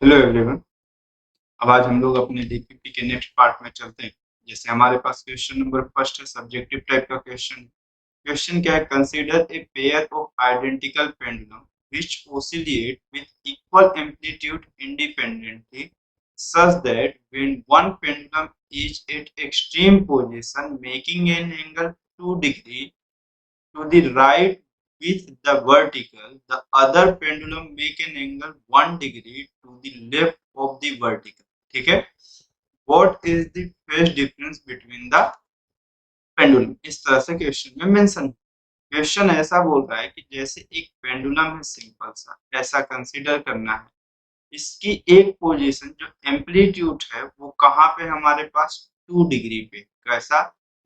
Hello everyone. अब आज हम लोग अपने डीपीपी के नेक्स्ट पार्ट में चलते हैं। जैसे हमारे पास क्वेश्चन नंबर फर्स्ट है, सब्जेक्टिव टाइप का क्वेश्चन। क्वेश्चन क्या है? Consider a pair of identical pendulum which oscillate with equal amplitude independently such that when one pendulum is at extreme position making an angle 2 degree to the right with the vertical, the other pendulum make an angle 1 degree to the left of the vertical. ठीक है? What is the phase difference between the pendulum? इस तरह से question में mention. Question ऐसा बोल रहा है कि जैसे एक पेंडुलम है, सिंपल सा ऐसा कंसीडर करना है। इसकी एक पोजीशन जो एम्पलीट्यूड है वो कहाँ पे हमारे पास 2 डिग्री पे, कैसा?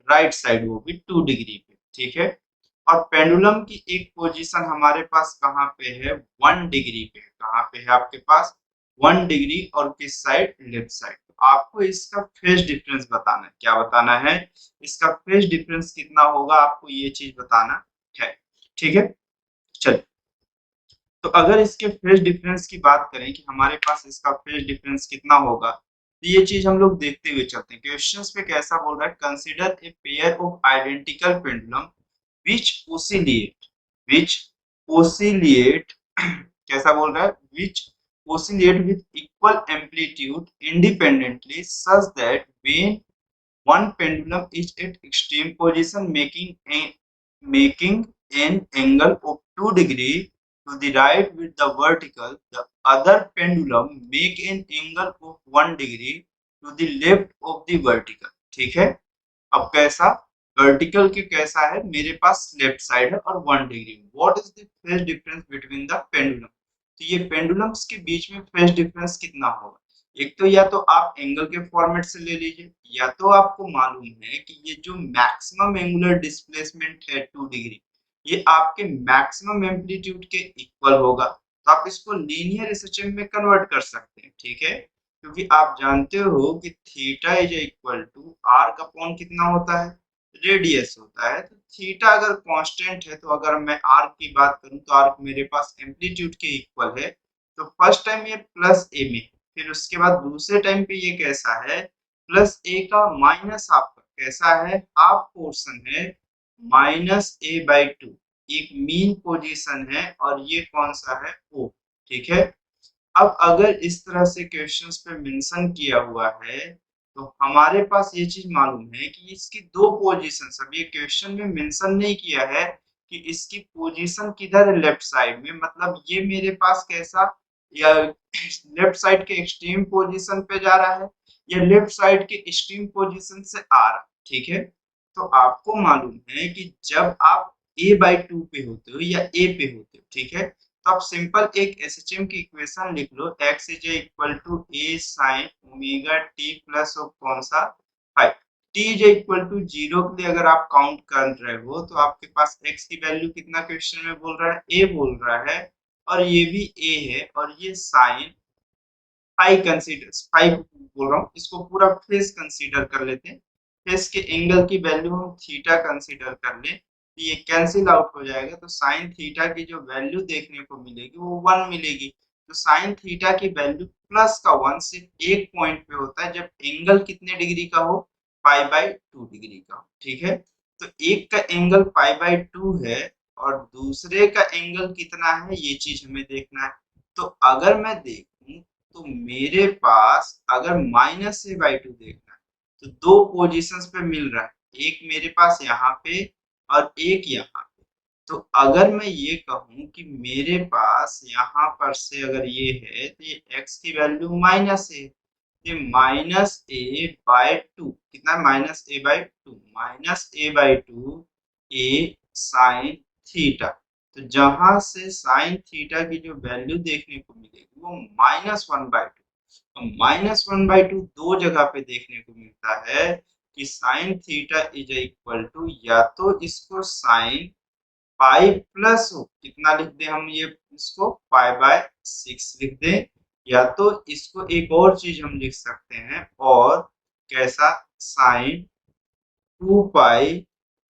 राइट साइड, वो भी 2 डिग्री पे। ठीक है? और पेंडुलम की एक पोजीशन हमारे पास कहाँ पे है? 1 डिग्री पे। कहाँ पे है आपके पास? 1 डिग्री। और किस साइड? Left side. तो आपको इसका फेज डिफरेंस बताना है। क्या बताना है? इसका फेज डिफरेंस कितना होगा, आपको ये चीज बताना है। ठीक है, चलिए। तो अगर इसके फेज डिफरेंस की बात करें कि हमारे पास इसका फेज डिफरेंस कितना होगा, तो ये चीज हम लोग देखते हुए चलते हैं। क्वेश्चंस पे कैसा बोल रहा है? Consider a pair of identical pendulum which which oscillate कैसा बोल रहा है? which oscillate with equal amplitude independently such that when one pendulum is at extreme position making an angle of 2 degree to the right with the vertical, the other pendulum make an angle of 1 degree to the left of the vertical. ठीक है? अब कैसा? Vertical के कैसा है? मेरे पास left side है और 1 degree. What is the phase difference between the pendulum? तो ये पेंडुलम्स के बीच में फेज डिफरेंस कितना होगा? एक तो या तो आप एंगल के फॉर्मेट से ले लीजिए, या तो आपको मालूम है कि ये जो मैक्सिमम एंगुलर डिस्प्लेसमेंट है 2 डिग्री, ये आपके मैक्सिमम एम्पलीट्यूड के इक्वल होगा। तो आप इसको लीनियर एसएचएम में कन्वर्ट कर सकते हैं। ठीक है? क्योंकि आप जानते हो कि theta is equal to r का अपॉन कितना होता है? रेडियस होता है। तो थीटा अगर कांस्टेंट है, तो अगर मैं आर की बात करूं तो आर मेरे पास एम्पलीट्यूड के इक्वल है। तो फर्स्ट टाइम ये प्लस ए में, फिर उसके बाद दूसरे टाइम पे ये कैसा है? प्लस ए का माइनस आपका कैसा है? हाफ पोर्शन है, माइनस ए बाई टू। एक मीन पोजीशन है और ये कौन सा है? ओ। ठीक है? अब अगर इस तरह से क्वेश्चंस पे मेंशन किया हुआ है, तो हमारे पास ये चीज मालूम है कि इसकी दो पोजीशन, अब ये क्वेश्चन में मेंशन नहीं किया है कि इसकी पोजीशन किधर है लेफ्ट साइड में। मतलब ये मेरे पास कैसा, या लेफ्ट साइड के एक्सट्रीम पोजीशन पे जा रहा है, या लेफ्ट साइड के एक्सट्रीम पोजीशन से आ रहा है। ठीक है? तो आपको मालूम है कि जब आप ए बाई टू पे होते हो या ए पे होते हो, ठीक है, तो आप सिंपल एक एसएचएम की इक्वेशन लिख लो, x is equal to A sine omega T plus of कौन सा? Five. T is equal to zero के लिए अगर आप काउंट कर रहे हो, तो आपके पास x की वैल्यू कितना क्वेश्चन में बोल रहा है? ए बोल रहा है, और ये भी ए है, और ये साइन फाइव कंसीडर, फाइव बोल रहा हूँ, इसको पूरा फेस कंसीडर कर लेते हैं। फेस के एंगल की वैल्यू हम थीटा कंसीडर कर लें, तो ये कैंसिल आउट हो जाएगा। तो साइन थीटा की जो वैल्यू देखने को मिलेगी वो 1 मिलेगी। तो साइन थीटा की वैल्यू प्लस का 1 सिर्फ एक पॉइंट पे होता है, जब एंगल कितने डिग्री का हो? पाई बाई 2 डिग्री का हो। ठीक है? तो एक का एंगल पाई बाई 2 है और दूसरे का एंगल कितना है, ये चीज हमें देखना है। तो अगर मैं देखूं, तो मेरे पास अगर माइनस ए बाई टू देखना है, तो दो पोजीशंस पे मिल रहा है, एक मेरे पास यहाँ पे और एक यहाँ पे। तो अगर मैं ये कहूँ कि मेरे पास यहाँ पर से अगर ये है, तो ये x की वैल्यू माइनस ए, ये माइनस ए बाई टू, कितना? Minus A by two, minus A by two A sine theta. तो जहां से साइन थीटा की जो वैल्यू देखने को मिलेगी वो -1/2। -1/2 दो जगह पे देखने को मिलता है कि sine theta is equal to, या तो इसको साइन पाई प्लस हो, कितना लिख दे हम? ये इसको पाई बाय 6 लिख दे, या तो इसको एक और चीज हम लिख सकते हैं, और कैसा? Sine 2 pi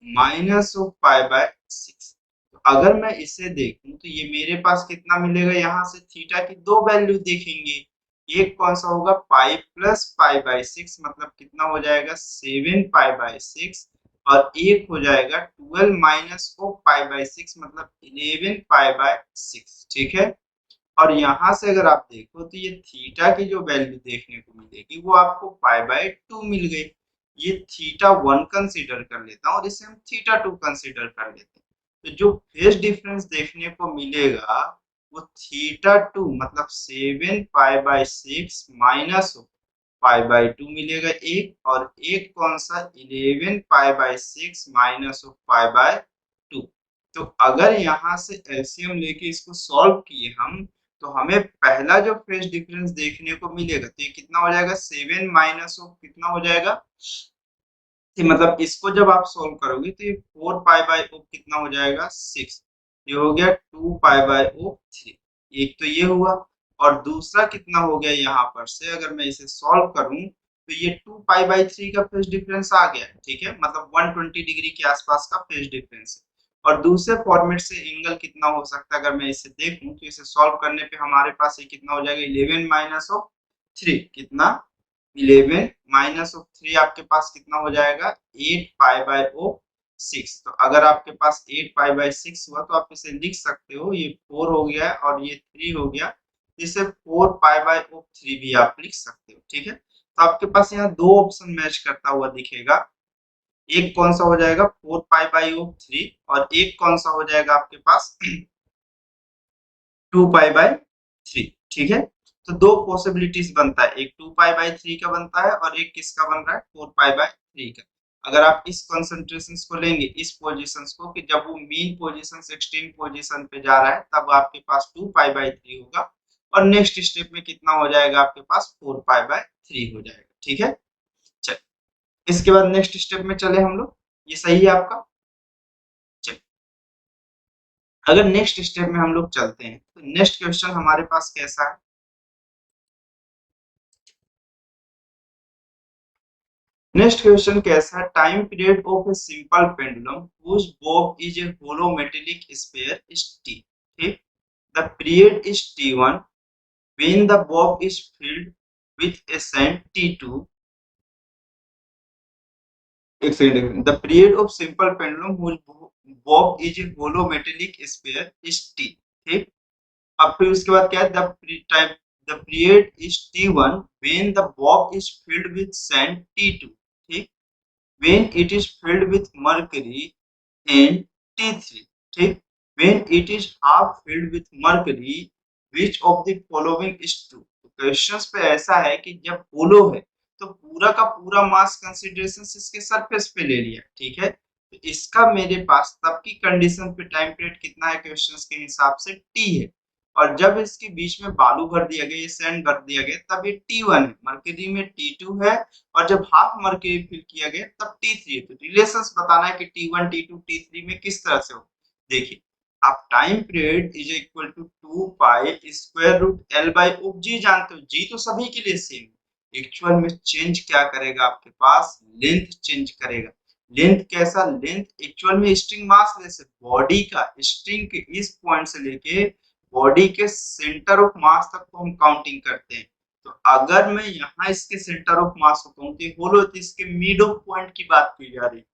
minus of pi by 6। तो अगर मैं इसे देखूं, तो ये मेरे पास कितना मिलेगा? यहाँ से थीटा की दो वैल्यू देखेंगे, एक कौन सा होगा pi plus pi by six, मतलब कितना हो जाएगा 7 पाई बाई सिक्स, और एक हो जाएगा 12 minus of pi by six, मतलब 11 पाई बाई सिक्स। ठीक है, और यहाँ से अगर आप देखो तो ये थीटा की जो वैल्यू देखने को मिलेगी वो आपको पाई बाई 2 मिल गई। ये थीटा 1 कंसीडर कर लेता हूँ और इसे हम थीटा 2 कंसीडर कर लेते हैं। तो जो फेज डिफरेंस देखने को मिलेगा वो थीटा 2 मतलब 7 pi by 6 minus pi by 2 मिलेगा एक, और एक कौन सा 11 pi by 6 minus pi by 2। तो अगर यहाँ से एलसीएम लेके इसको सॉल्व किए हम, तो हमें पहला जो फेज डिफरेंस देखने को मिलेगा तो ये कितना हो जाएगा 7 माइनस कितना हो जाएगा, मतलब इसको जब आप सोल्व करोगे तो ये 4 पाई बाई ओ कितना हो जाएगा 6, ये हो गया 2 पाई बाई ओ 3। एक तो ये हुआ, और दूसरा कितना हो गया यहाँ पर से अगर मैं इसे सॉल्व करूं तो ये 2 पाई बाई 3 का फेज डिफरेंस आ गया। ठीक है, मतलब 120 डिग्री के आसपास का फेज डिफरेंस है। और दूसरे फॉर्मेट से एंगल कितना हो सकता है अगर मैं इसे देखूं तो इसे सॉल्व करने पे हमारे पास ये कितना हो जाएगा 11 माइनस ऑफ 3, कितना 11 माइनस ऑफ 3 आपके पास कितना हो जाएगा 8 पाई बाय ओ 6। तो अगर आपके पास 8 पाई बाय 6 हुआ तो आप इसे लिख सकते हो, ये 4 हो गया और ये 3 हो गया, इसे 4 पाई बाय ओ 3 भी आप लिख सकते हो। ठीक है, तो आपके पास यहाँ दो ऑप्शन मैच करता हुआ दिखेगा, एक कौन सा हो जाएगा 4 पाई बाय ओ 3 और एक कौन सा हो जाएगा आपके पास 2 पाई बाय 3। ठीक है, तो दो पॉसिबिलिटीज बनता है, एक 2 पाई बाय 3 का बनता है और एक किसका बन रहा है 4 पाई बाय 3 का। अगर आप इस कंसंट्रेशंस को लेंगे, इस पोजीशंस को, कि जब वो मीन पोजीशन से एक्सट्रीम पोजीशन पे जा रहा है तब आपके पास 2 पाई बाय 3 होगा, और नेक्स्ट स्टेप में कितना हो जाएगा आपके पास 4 पाई बाय 3 हो जाएगा। ठीक है, चलिए इसके बाद नेक्स्ट स्टेप में चले हम लोग, ये सही है आपका। चलिए अगर नेक्स्ट स्टेप में हम लोग चलते हैं तो नेक्स्ट क्वेश्चन हमारे पास कैसा है। नेक्स्ट क्वेश्चन कैसा है, time period of a simple pendulum whose bob is a hollow metallic sphere is t। ठीक, the period is t1 when the bob is filled with a sand t2। एक second, the period of simple pendulum whose bob is a hollow metallic sphere is t। ठीक, अब फिर उसके बाद क्या है, the period is t1 when the bob is filled with sand t2। ठीक, when it is filled with mercury and T3। ठीक, when it is half filled with mercury which of the following is true। तो questions पे ऐसा है कि जब होलो है तो पूरा का पूरा मास कंसीडरेशन इसके सरफेस पे ले लिया। ठीक है, तो इसका मेरे पास तब की कंडीशन पे टाइम पीरियड कितना है क्वेश्चंस के हिसाब से टी है, और जब इसके बीच में बालू भर दिया गया, ये सैंड भर दिया गया, तब ये T1 है, मर्क्यूरी में T2 है, और जब हाफ मर्क्यूरी फिल किया गया तब T3 है। तो रिलेशंस बताना है कि T1 T2 T3 में किस तरह से हो। देखिए, आप time period is equal to 2 pi square root L by of g जानते हो, जी तो सभी के लिए सेम है। एक्चुअल में चेंज क्या करेगा आपके पास, लेंथ चेंज करेगा। लेंथ कैसा, लेंथ एक्चुअल में स्ट्रिंग मास लेस बॉडी का, स्ट्रिंग के इस पॉइंट से लेके बॉडी के सेंटर ऑफ मास तक को हम काउंटिंग करते हैं। तो अगर मैं यहाँ इसके सेंटर ऑफ मास को कहूँ तो होलो, तो इसके मिड ऑफ पॉइंट की बात की जा रही है,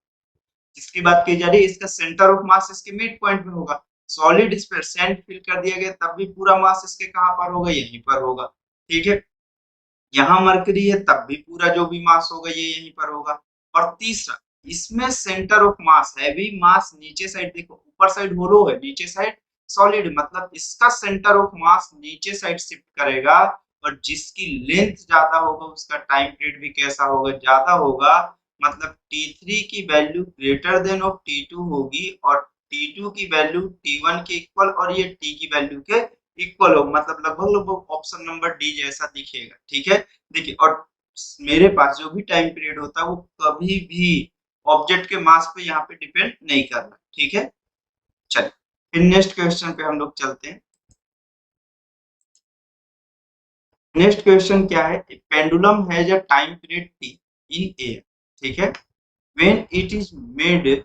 जिसकी बात की जा रही है इसका सेंटर ऑफ मास इसके मिड पॉइंट में होगा। सॉलिड इस पर सैंड फिल कर दिया गया तब भी पूरा मास इसके कहां पर होगा, यहीं पर होगा। ठीक है, यहाँ मरकरी है तब भी पूरा जो भी मास होगा ये यहीं पर होगा। और तीसरा, इसमें सेंटर ऑफ मास, हैवी मास नीचे साइड, देखो ऊपर साइड होलो है, नीचे साइड सॉलिड, मतलब इसका सेंटर ऑफ मास नीचे साइड शिफ्ट करेगा, और जिसकी लेंथ ज्यादा होगा उसका टाइम पीरियड भी कैसा होगा, ज्यादा होगा। मतलब T3 की value greater than of T2 होगी, और T2 की वैल्यू T1 के इक्वल, और ये T की वैल्यू के इक्वल हो, मतलब लगभग लगभग ऑप्शन नंबर डी जैसा दिखेगा। ठीक है, देखिए, और मेरे पास जो भी टाइम पीरियड होता है वो कभी भी ऑब्जेक्ट के मास पे यहाँ पे डिपेंड नहीं कर रहा। ठीक है, चलिए फिर नेक्स्ट क्वेश्चन पे हम लोग चलते हैं। नेक्स्ट क्वेश्चन क्या है, pendulum has a time period T in air. ठीक है, when it is made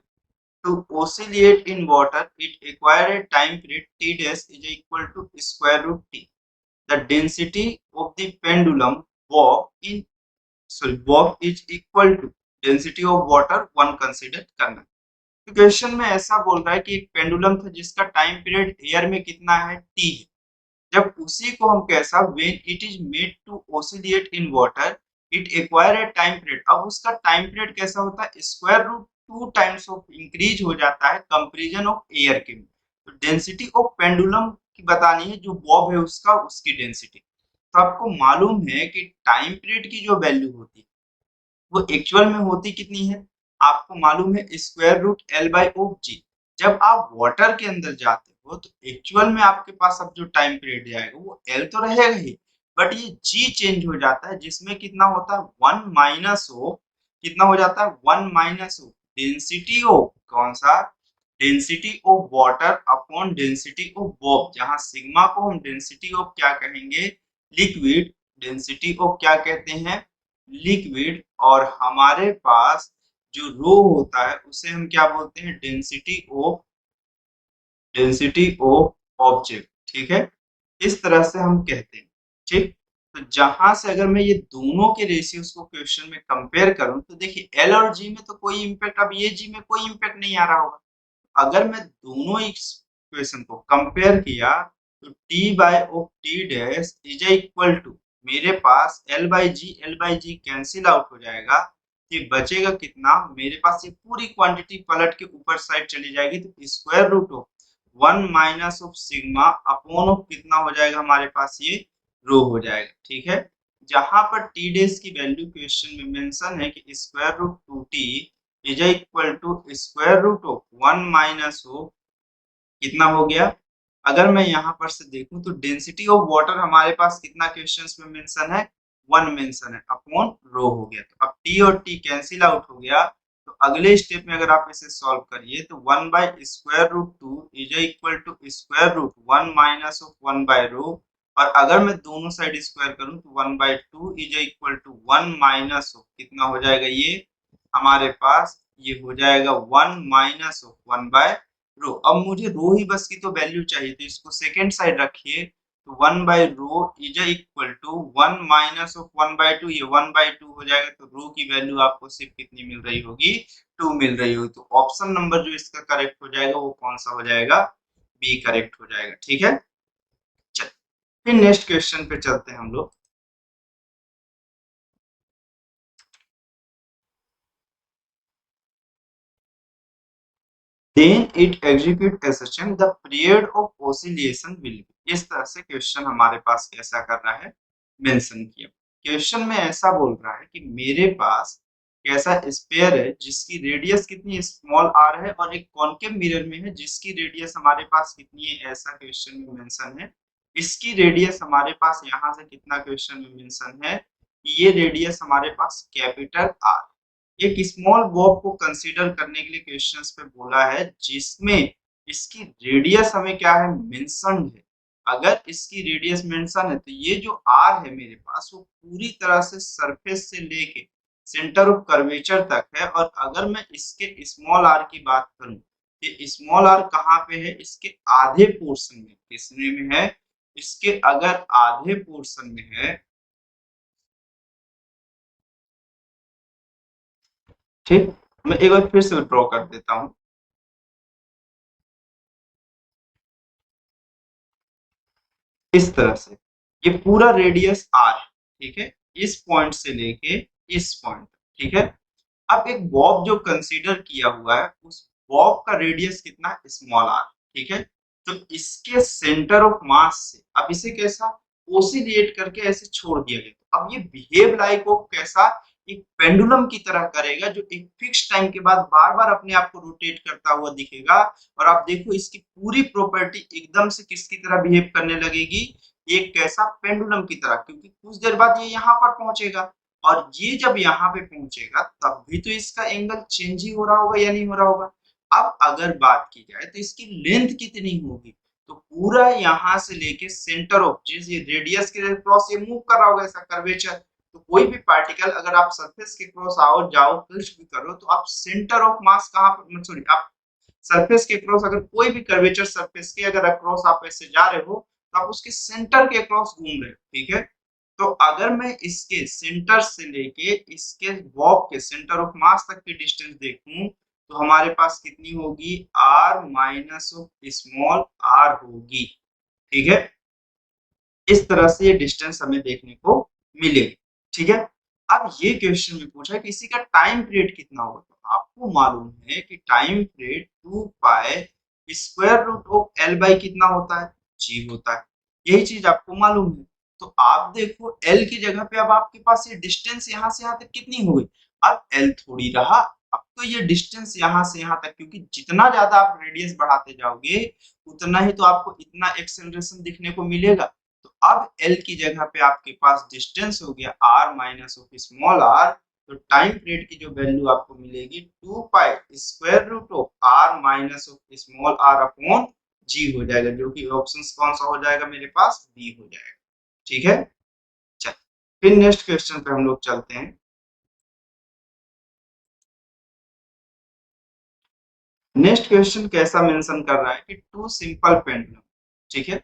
to oscillate in water it acquire a time period t dash is equal to square root t। The density of the pendulum bob is equal to density of water one consider करना। तो question में ऐसा बोल रहा है कि एक pendulum था जिसका टाइम पीरियड एयर में कितना है, टी है। जब उसी को हम कैसा when it is made to oscillate in water it acquire a time period, अब उसका टाइम पीरियड कैसा होता है, square root 2 times of increase हो जाता है कंपैरिजन ऑफ एयर के में। तो डेंसिटी ऑफ पेंडुलम की बतानी है, जो बॉब है उसका, उसकी डेंसिटी। तो आपको मालूम है कि टाइम पीरियड की जो वैल्यू होती है वो एक्चुअल में होती कितनी है, आपको मालूम है square root L by of g. जब आप वाटर के अंदर जाते हो तो एक्चुअल में आपके पास अब जो टाइम पीरियड जाएगा वो एल तो रहेगा ही, बट ये जी चेंज हो जाता है, जिसमें कितना होता है वन माइनस ऑफ, कितना हो जाता है one minus of density of कौन सा, density of water upon density of Bob, जहां सिग्मा को हम डेंसिटी ऑफ क्या कहेंगे, लिक्विड, डेंसिटी ऑफ क्या कहते हैं, लिक्विड, और हमारे पास जो रो होता है उसे हम क्या बोलते हैं, डेंसिटी ऑफ ऑब्जेक्ट। ठीक है, इस तरह से हम कहते हैं। ठीक, तो जहां से अगर मैं ये दोनों के रेशियोज को क्वेश्चन में कंपेयर करूं तो देखिए एल और जी में तो कोई इंपैक्ट, अब ये जी में कोई इंपैक्ट नहीं आ रहा होगा। अगर मैं दोनों इक्वेशन को कंपेयर किया तो T by of T dash is equal to, मेरे पास L by g cancel out हो जाएगा, ये बचेगा कितना, मेरे पास ये पूरी क्वांटिटी पलट के ऊपर साइड चली जाएगी, तो square root of one minus of sigma upon of कितना हो जाएगा हमारे पास, ये रो हो जाएगा। ठीक है, जहां पर टी डेज की वैल्यू क्वेश्चन में मेंशन है कि square root two T is equal to square root of one minus of कितना हो गया, अगर मैं यहाँ पर से देखूं तो डेंसिटी ऑफ वाटर हमारे पास कितना क्वेश्चंस में मेंशन है, वन मेंशन है, अपॉन रो हो गया। तो अब टी और टी कैंसिल आउट हो गया, तो अगले स्टेप में अगर आप इसे सॉल्व करिए तो one by square root two is equal to square root one minus of one by rho, और अगर मैं दोनों साइड स्क्वायर करूं तो one by two is equal to one minus of कितना हो जाएगा, ये हमारे पास ये हो जाएगा one minus of one by rho. अब मुझे रो ही बस की तो वैल्यू चाहिए, तो इसको सेकेंड साइड रखिए, तो one by rho is equal to one minus of one by two, ये वन बाई टू हो जाएगा, तो रो की वैल्यू आपको सिर्फ कितनी मिल रही होगी, टू मिल रही होगी। तो ऑप्शन नंबर जो इसका करेक्ट हो जाएगा वो कौन सा हो जाएगा, बी करेक्ट हो जाएगा। ठीक है, चल फिर नेक्स्ट क्वेश्चन पे चलते हैं हम लोग। Then it execute a session, the period of oscillation will be, इस तरह से क्वेश्चन हमारे पास कैसा कर रहा है, मेंशन किया। क्वेश्चन में ऐसा बोल रहा है कि मेरे पास कैसा स्पेयर है जिसकी रेडियस कितनी स्मॉल आर है, और एक कॉनकेव मिरर में है जिसकी रेडियस हमारे पास कितनी है, ऐसा क्वेश्चन में मेंशन है। इसकी रेडियस हमारे पास यहाँ से कितना क्वेश्चन में मेंशन है, ये रेडियस हमारे पास कैपिटल आर। एक स्मॉल बॉब को कंसीडर करने के लिए क्वेश्चंस पे बोला है जिसमें इसकी रेडियस हमें क्या है, मेंशन्ड है। अगर इसकी रेडियस मेंशन है तो ये जो आर है मेरे पास वो पूरी तरह से सरफेस से लेके सेंटर ऑफ कर्वेचर तक है, और अगर मैं इसके स्मॉल आर की बात करूं, ये स्मॉल आर कहाँ पे है, इसके आधे पोर्शन में, किसने में है, इसके अगर आधे पोर्शन में है। ठीक, मैं एक बार फिर से ड्रॉ कर देता हूं। इस तरह से ये पूरा रेडियस आर, ठीक है, इस पॉइंट से लेके इस पॉइंट, ठीक है। अब एक बॉब जो कंसीडर किया हुआ है उस बॉब का रेडियस कितना, स्मॉल आर, ठीक है। तो इसके सेंटर ऑफ मास से अब इसे कैसा ओसिलेट करके ऐसे छोड़ दिया गया, तो अब ये बिहेव लाइक वो कैसा, एक पेंडुलम की तरह करेगा जो एक फिक्स टाइम के बाद बार बार अपने आप को रोटेट करता हुआ दिखेगा। और आप देखो इसकी पूरी प्रॉपर्टी एकदम से किसकी तरह बिहेव करने लगेगी, एक कैसा पेंडुलम की तरह, क्योंकि कुछ देर बाद ये यहाँ पर पहुंचेगा, और ये जब यहाँ पे पहुंचेगा तब भी तो इसका एंगल चेंज ही हो रहा होगा या नहीं हो रहा होगा। अब अगर बात की जाए तो इसकी लेंथ कितनी होगी, तो पूरा यहाँ से लेके सेंटर ऑफ जिस ये रेडियस के क्रॉस ये मूव कर रहा होगा ऐसा कर्वेचर, तो कोई भी पार्टिकल अगर आप सरफेस के क्रॉस आओ जाओ कुछ भी करो तो आप सेंटर ऑफ मास कहाँ पर, सॉरी, आप सरफेस के क्रॉस अगर कोई भी कर्वेचर सरफेस के अगर अक्रॉस आप ऐसे जा रहे हो तो आप उसके सेंटर के अक्रॉस घूम रहे हो, ठीक है। तो अगर मैं इसके सेंटर से लेके इसके बॉब के सेंटर ऑफ मास तक की डिस्टेंस देखूं तो हमारे पास कितनी होगी, r minus of small r होगी, ठीक है। इस तरह से ये डिस्टेंस हमें देखने को मिलेगी, ठीक है। अब ये क्वेश्चन में पूछा है कि इसी का टाइम पीरियड कितना होगा, तो आपको मालूम है कि time period 2 pi square root of L by कितना होता है, जी होता है, यही चीज आपको मालूम है। तो आप देखो एल की जगह पे अब आपके पास ये डिस्टेंस यहाँ से यहाँ तक कितनी हो गई, अब एल थोड़ी रहा, अब तो ये डिस्टेंस यहाँ से यहाँ तक, क्योंकि जितना ज्यादा आप रेडियस बढ़ाते जाओगे उतना ही तो आपको इतना एक्सेलरेशन दिखने को मिलेगा। तो अब L की जगह पे आपके पास डिस्टेंस हो गया r minus of small r, तो टाइम पीरियड की जो वैल्यू आपको मिलेगी 2 pi square root of r minus of small r upon g हो जाएगा, जो कि ऑप्शन कौन सा हो जाएगा मेरे पास, बी हो जाएगा, ठीक है। चल फिर नेक्स्ट क्वेश्चन पे हम लोग चलते हैं। नेक्स्ट क्वेश्चन कैसा मेंशन कर रहा है कि टू सिंपल पेंडुलम, ठीक है,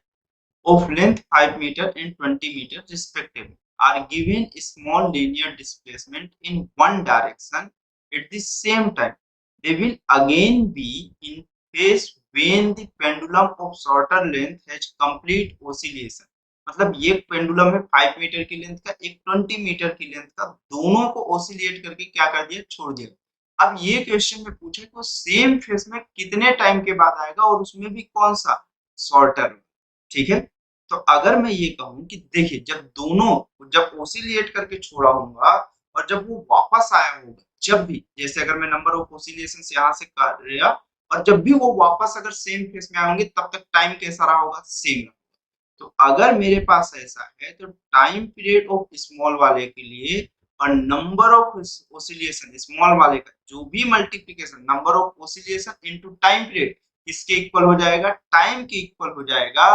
of length 5 meter and 20 meter respectively are given small linear displacement in one direction at the same time. They will again be in phase when the pendulum of shorter length has complete oscillation. मतलब ये pendulum है 5 metre की length का, एक 20 metre की length का, दोनों को ओसिलेट करके क्या कर दिया, छोड़ दिया। अब ये क्वेश्चन में पूछे कि वो सेम फेज में कितने टाइम के बाद आएगा और उसमें भी कौन सा, शॉर्टर, ठीक है। तो अगर मैं ये कहूं कि देखिए जब दोनों जब ओसिलेट करके छोड़ा होगा और जब वो वापस आया होगा, जब भी जैसे अगर मैं नंबर ऑफ ओसिलेशन यहाँ से कर लिया और जब भी वो वापस अगर सेम फेस में आएंगे तब तक टाइम कैसा रहा होगा, सेम रहा। तो अगर मेरे पास ऐसा है तो टाइम पीरियड ऑफ स्मॉल वाले के लिए और नंबर ऑफ ओसिलेशन स्मॉल वाले का जो भी multiplication number of oscillation into time period किसके इक्वल हो जाएगा, टाइम के इक्वल हो जाएगा।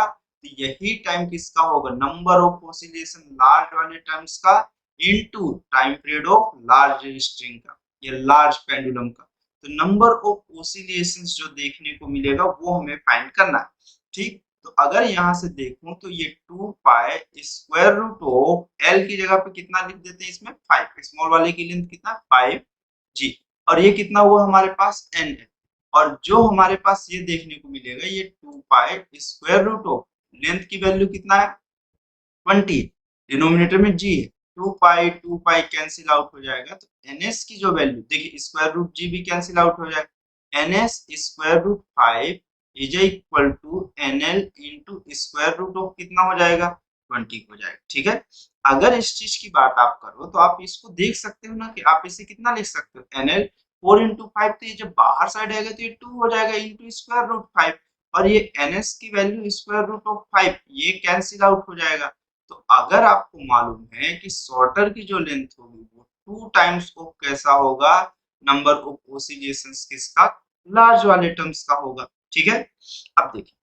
तो यही टाइम किसका होगा, नंबर ऑफ ओसिलेशन लार्ज वाले टर्म्स का into time period of large string का या लार्ज पेंडुलम का। तो नंबर ऑफ ओसिलेशंस जो देखने को मिलेगा वो हमें फाइंड करना है, ठीक। तो अगर यहाँ से देखूं तो ये 2 pi square root of L की जगह पे कितना लिख देते हैं इसमें 5, स्मॉल वाले की लेंथ कितना 5 जी, और ये कितना हुआ हमारे पास एन है, और जो हमारे पास ये देखने को मिलेगा ये 2 pi square root of length की वैल्यू कितना है 20, डिनोमिनेटर में जी है, 2 पाई कैंसिल आउट हो जाएगा। तो एनएस की जो वैल्यू देखिए स्क्वायर रूट जी भी कैंसिल आउट हो जाएगा, NS square root 5 is equal to NL into square root of कितना हो जाएगा 20 हो जाएगा, ठीक है। अगर इस चीज की बात आप करो तो आप इसको देख सकते हो ना कि आप इसे कितना लिख सकते हो, एनएल 4 इंटू 5, तो ये जब बाहर साइड आएगा तो ये 2 हो जाएगा इंटू स्क्वायर रूट 5, और ये एनएस की वैल्यू स्क्वायर रूट ऑफ 5 ये कैंसिल आउट हो जाएगा। तो अगर आपको मालूम है कि शॉर्टर की जो लेंथ होगी वो 2 टाइम्स ऑफ कैसा होगा, नंबर ऑफ ओसिलेशंस किसका, लार्ज वाले टर्म्स का होगा, ठीक है। अब देखिए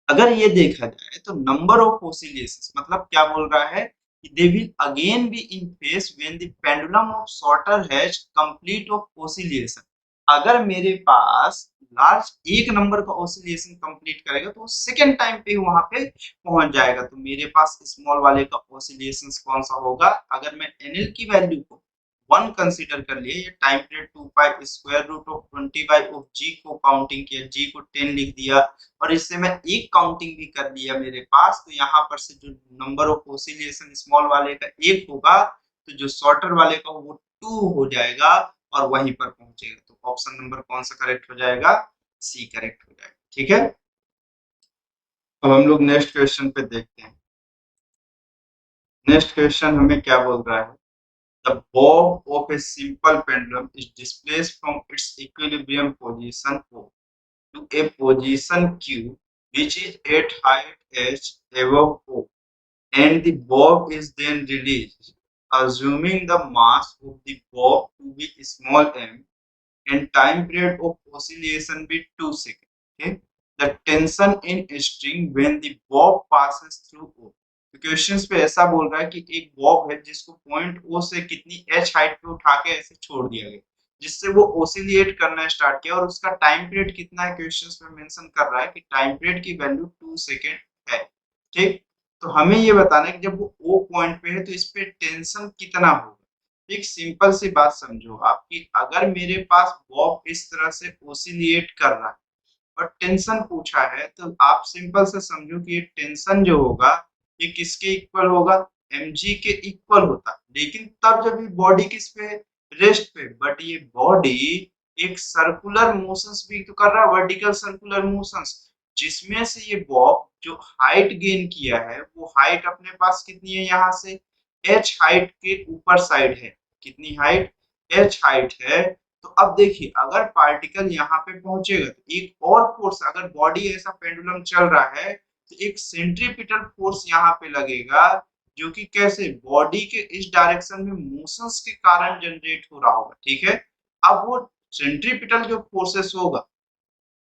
अगर ये देखा जाए तो नंबर ऑफ ओसिलेशंस मतलब क्या बोल रहा है कि they will again be in phase when the pendulum of shorter has complete of oscillation. अगर मेरे पास लार्ज एक नंबर का ओसिलेशन कंप्लीट करेगा तो सेकंड टाइम पे वहां पे पहुंच जाएगा। तो मेरे पास स्मॉल वाले का ओसिलेशंस कौन सा होगा, अगर मैं एनएल की वैल्यू को 1 कंसीडर कर लिए, ये time period 2 pi square root of 20 by of g को काउंटिंग किया, जी को 10 लिख दिया और इससे मैं एक काउंटिंग भी कर लिया मेरे पास, तो यहाँ पर से जो नंबर ऑफ ओसिलेशन स्मॉल वाले का एक होगा तो जो शॉर्टर वाले का वो 2 हो जाएगा और वहीं पर पहुंचेगा। तो ऑप्शन नंबर कौन सा करेक्ट हो जाएगा, सी करेक्ट हो जाएगा, ठीक है। अब हम लोग नेक्स्ट क्वेश्चन पे देखते हैं। नेक्स्ट क्वेश्चन हमें क्या बोल रहा है, the bob of a simple pendulum is displaced from its equilibrium position O to a position Q which is at height h above O, and the bob is then released. Assuming the mass of the bob to be small m and time period of oscillation be 2 seconds. Okay, the tension in a string when the bob passes through O. तो questions पे ऐसा बोल रहा है कि एक Bob है जिसको पॉइंट ओ से कितनी एच हाइट पे उठा के ऐसे छोड़ दिया गया जिससे वो ओसिलेट करना स्टार्ट किया और उसका टाइम पीरियड कितना है क्वेश्चंस में मेंशन कर रहा है कि टाइम पीरियड की वैल्यू 2 सेकंड है। ठीक। तो हमें ये बताना है कि जब वो ओ पॉइंट पे है तो इस पे टेंशन कितना होगा। एक सिंपल सी बात समझो आपकी, अगर मेरे पास बॉब इस तरह से ओसिलेट कर रहा है और टेंशन पूछा है तो आप सिंपल से समझो कि ये टेंशन जो होगा ये किसके इक्वल होगा, mg के इक्वल होता। लेकिन तब जब ये बॉडी किस पे, रेस्ट पे, बट ये बॉडी एक सर्कुलर मोशंस भी तो कर रहा है, वर्टिकल सर्कुलर मोशंस, जिसमें से ये बॉब जो हाइट गेन किया है वो हाइट अपने पास कितनी है, यहाँ से h हाइट के ऊपर साइड है। कितनी हाइट, h हाइट है। तो अब देखिए अगर पार्टिकल यहाँ पे पहुंचेगा तो एक और फोर्स, अगर बॉडी ऐसा पेंडुलम चल रहा है तो एक सेंट्रीपिटल फोर्स यहाँ पे लगेगा, जो कि कैसे, बॉडी के इस डायरेक्शन में मोशंस के कारण जनरेट हो रहा होगा। ठीक है, अब वो सेंट्रीपिटल जो फोर्सेस होगा,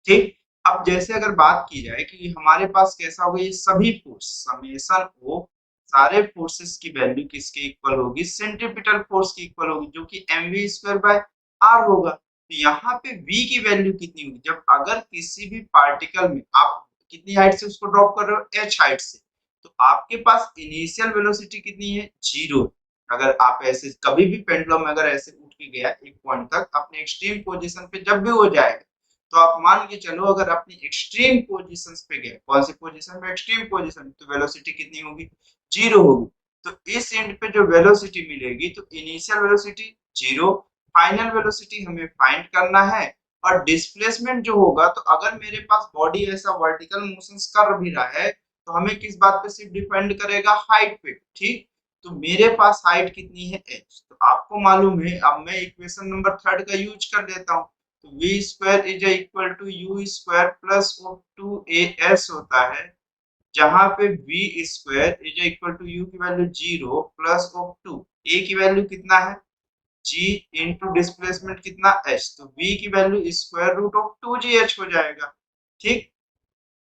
ठीक। अब जैसे अगर बात की जाए कि हमारे पास कैसा होगा, ये सभी फोर्स समेशन ओ, सारे फोर्सेस की वैल्यू किसके इक्वल होगी, सेंट्रीपिटल फोर्स की इक्वल होगी, जो कि mv स्क्वायर बाय r होगा। तो यहाँ पे v की वैल्यू कितनी होगी, जब अगर किसी भी पार्टिकल में आप कितनी हाइट से उसको ड्रॉप कर रहे हो, h हाइट से, तो आपके पास इनिशियल वेलोसिटी कितनी है, 0। अगर आप ऐसे कभी भी पेंडुलम अगर ऐसे उठ के गया एक पॉइंट तक, अपने एक्सट्रीम पोजीशन पे जब भी वो जाएगा, तो आप मान के चलो अगर अपनी एक्सट्रीम पोजीशंस पे गए, कौन सी पोजीशन में, एक्सट्रीम पोजीशन, तो वेलोसिटी कितनी होगी, 0 होगी। तो इस एंड पे जो वेलोसिटी मिलेगी, तो इनिशियल वेलोसिटी 0, फाइनल वेलोसिटी हमें फाइंड करना है। और डिस्प्लेसमेंट जो होगा, तो अगर मेरे पास बॉडी ऐसा वर्टिकल मोशंस कर भी रहा है तो हमें किस बात पे सिर्फ डिपेंड करेगा, हाइट पे। ठीक, तो मेरे पास हाइट कितनी है, h। तो आपको मालूम है, अब मैं इक्वेशन नंबर 3 का यूज कर देता हूँ। तो v square is equal to u square plus 2as होता है, जहां पे v square is equal to u की वैल्यू 0 प्लस ऑफ 2, a की वैल्यू कितना है, g इनटू डिस्प्लेसमेंट कितना, h। तो v की value square root of 2gh हो जाएगा। ठीक,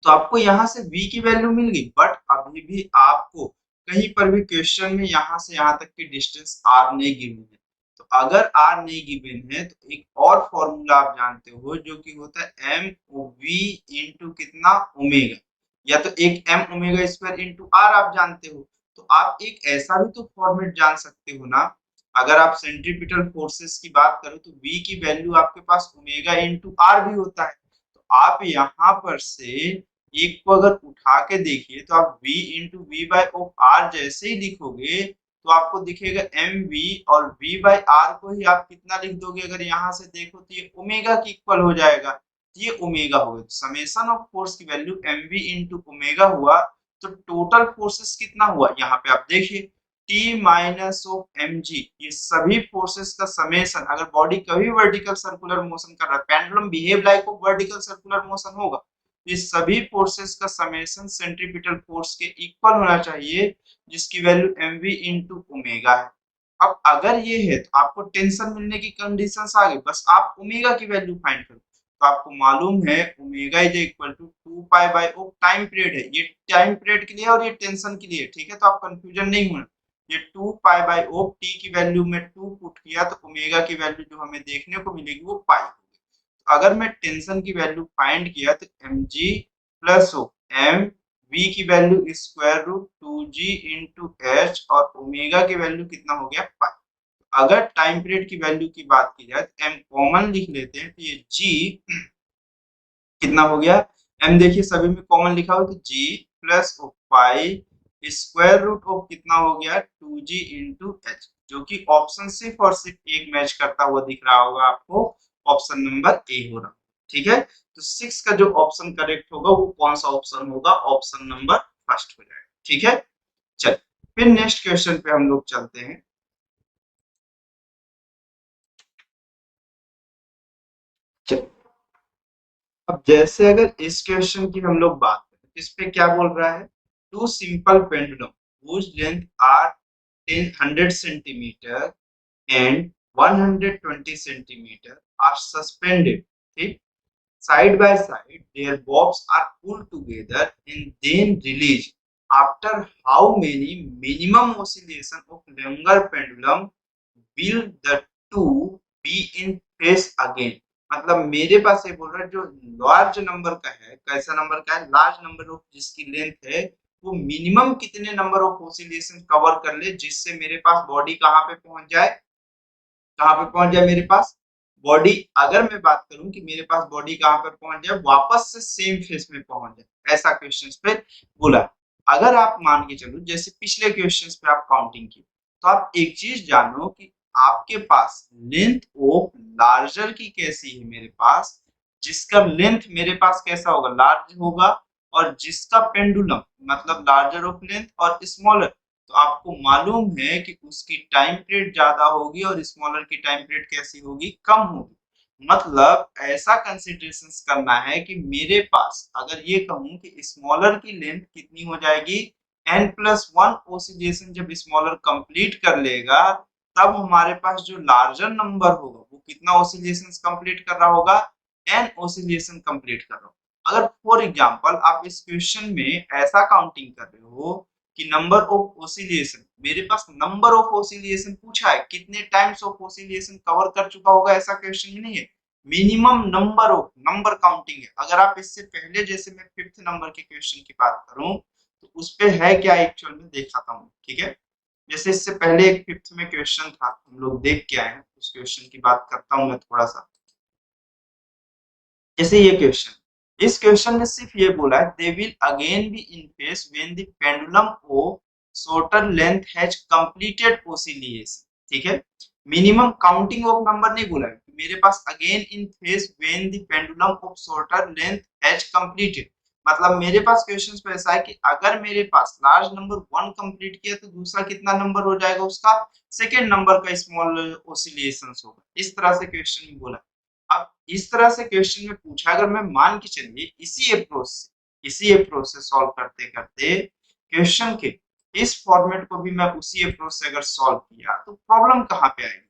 तो आपको यहाँ से v की वैल्यू मिल गई, बट अभी भी आपको कहीं पर भी क्वेश्चन में यहाँ से यहाँ तक की डिस्टेंस r नहीं गिवन है। तो अगर r नहीं गिवन है तो एक और फॉर्मूला आप जानते हो, जो कि होता है m v इंटू कितना, ओमेगा, या तो एक m omega square into r आप जानते हो। तो आप एक ऐसा भी तो फॉर्मेट जान सकते हो ना, अगर आप सेंट्रीपिटल फोर्सेस की बात करो तो v की वैल्यू आपके पास ओमेगा इंटू r भी होता है। तो आप यहाँ पर से एक को अगर उठा के देखिए तो आप v into V by of R जैसे ही लिखोगे तो आपको दिखेगा एम वी, और v बाई आर को ही आप कितना लिख दोगे, अगर यहाँ से देखो तो ये ओमेगा की इक्वल हो जाएगा। तो ये ओमेगा हो गया, तो समेशन ऑफ फोर्स की value M V into omega हुआ। तो टोटल फोर्सेस कितना हुआ, यहाँ पे आप देखिए T minus of M G, ये सभी फोर्सेस का समेशन। अगर बॉडी कभी वर्टिकल सर्कुलर मोशन कर रहा है, pendulum behave like of vertical circular motion होगा, ये सभी फोर्सेस का समेशन सेंट्रीपिटल फोर्स के इक्वल होना चाहिए, जिसकी वैल्यू mv इंटू ओमेगा है। अब अगर ये है तो आपको टेंशन मिलने की कंडीशंस आ गई, बस आप ओमेगा की वैल्यू फाइंड करो। तो आपको मालूम है omega is equal to 2 pi by of time period है, ये टाइम पीरियड के लिए और ये टेंशन के लिए, ठीक है। तो आप कंफ्यूजन नहीं होना, ये 2 पाई बाय ऑफ टी की वैल्यू में 2 पुट किया तो ओमेगा की वैल्यू जो हमें देखने को मिलेगी वो पाई। अगर मैं टेंशन की वैल्यू फाइंड किया तो mg प्लस हो m v की value square root 2g into H, और ओमेगा की वैल्यू कितना हो गया, पाई। अगर टाइम पीरियड की वैल्यू की बात की जाए तो m कॉमन लिख लेते हैं, तो ये g कितना हो गया, m देखिए सभी में कॉमन लिखा हो, तो g plus pi square root of कितना हो गया 2g इंटू एच, जो कि ऑप्शन सिर्फ और सिर्फ एक मैच करता हुआ दिख रहा होगा आपको, ऑप्शन नंबर ए हो रहा। ठीक है, तो 6 का जो ऑप्शन करेक्ट होगा वो कौन सा ऑप्शन होगा, ऑप्शन नंबर फर्स्ट हो जाएगा। ठीक है, चल फिर नेक्स्ट क्वेश्चन पे हम लोग चलते हैं। चल, अब जैसे अगर इस क्वेश्चन की हम लोग बात करें, इस पे क्या बोल रहा है, two simple pendulum whose length are 100 centimeter and 120 centimeter are suspended, ठीक, side by side their bobs are pulled together and then released, after how many minimum oscillation of longer pendulum will the two be in phase again। मतलब मेरे पास ये बोल रहा है जो large number का है, कैसा नंबर का है, लार्ज नंबर ऑफ जिसकी लेंथ है वो मिनिमम कितने नंबर ऑफ ऑसिलेशन कवर कर ले जिससे मेरे पास बॉडी कहाँ पे पहुंच जाए, कहाँ पे पहुंच जाए मेरे पास बॉडी। अगर मैं बात करूं कि मेरे पास बॉडी कहाँ पर पहुंच जाए, वापस से सेम फेस में पहुंच जाए, ऐसा क्वेश्चंस पे बोला। अगर आप मान के चलो जैसे पिछले क्वेश्चंस पे आप काउंटिंग की, तो आप एक चीज जानो कि आपके पास लेंथ ऑफ लार्जर की कैसी है मेरे पास, जिसका लेंथ मेरे पास कैसा होगा, लार्ज होगा, और जिसका पेंडुलम मतलब लार्जर ऑफ लेंथ और स्मॉलर, तो आपको मालूम है कि उसकी टाइम पीरियड ज्यादा होगी और स्मॉलर की टाइम पीरियड कैसी होगी, कम होगी। मतलब ऐसा कंसिडरेशन करना है कि मेरे पास अगर ये कहूं कि स्मॉलर की लेंथ कितनी हो जाएगी, n+1 ऑसिलेशन जब स्मॉलर कंप्लीट कर लेगा, तब हमारे पास जो लार्जर नंबर होगा वो कितना ऑसिलेशन कंप्लीट कर रहा होगा, n ऑसिलेशन कंप्लीट कर रहा होगा। अगर फॉर एग्जांपल आप इस क्वेश्चन में ऐसा काउंटिंग कर रहे हो कि नंबर ऑफ ऑसिलेशन, मेरे पास नंबर ऑफ ऑसिलेशन पूछा है, कितने टाइम्स ऑफ ऑसिलेशन कवर कर चुका होगा ऐसा क्वेश्चन ही नहीं है, minimum number of, number counting है। अगर आप इससे पहले जैसे मैं 5th नंबर के क्वेश्चन की बात करूं तो उस पे है क्या एक्चुअल में दिखाता हूं, ठीक है। जैसे इससे पहले एक 5th में क्वेश्चन था हम लोग देख के आए हैं, उस क्वेश्चन की बात करता हूं मैं थोड़ा सा। जैसे ये क्वेश्चन, इस क्वेश्चन में सिर्फ ये बोला है they will again be in phase when the pendulum of shorter length has completed oscillation, ठीक है। मिनिमम काउंटिंग ऑफ नंबर नहीं बोला है, मेरे पास again in phase when the pendulum of shorter length has completed, मतलब मेरे पास क्वेश्चन पे ऐसा है कि अगर मेरे पास लार्ज नंबर 1 कंप्लीट किया तो दूसरा कितना नंबर हो जाएगा उसका, सेकेंड नंबर का स्मॉल ऑसिलेशन होगा। इस तरह से क्वेश्चन में बोला। अब इस तरह से क्वेश्चन में पूछा, अगर मैं मान के चलिए इसी अप्रोच से सॉल्व करते करते क्वेश्चन के इस फॉर्मेट को भी मैं उसी अप्रोच से अगर सॉल्व किया तो प्रॉब्लम कहाँ पे आएगी।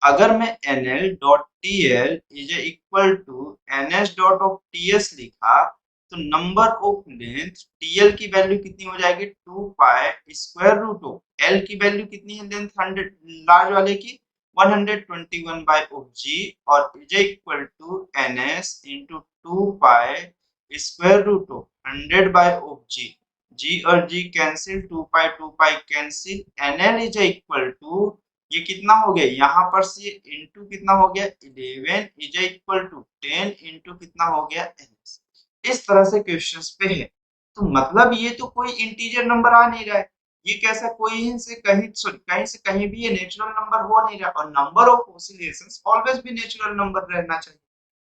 अगर मैं nl.tl is equal to ns.ts लिखा तो नंबर ऑफ लेंथ tl की वैल्यू कितनी हो जाएगी, 2 pi square root of l की वैल्यू कितनी है लेंथ 100 लार्ज वाले की 121 बाय ऑफ g, और is equal to ns into 2 pi square root of 100 by of g और g cancel, 2 pi cancel, nl is equal to ये कितना हो गया, यहाँ पर से इंटू कितना हो गया 11 इज इक्वल टू 10 इंटू कितना हो गया ns। इस तरह से क्वेश्चंस पे है, तो मतलब ये तो कोई इंटीजर नंबर आ नहीं रहा है, ये कैसा कोई से कहीं भी ये नेचुरल नंबर हो नहीं रहा, और नंबर ऑफ ऑसिलेशंस ऑलवेज भी नेचुरल नंबर रहना चाहिए,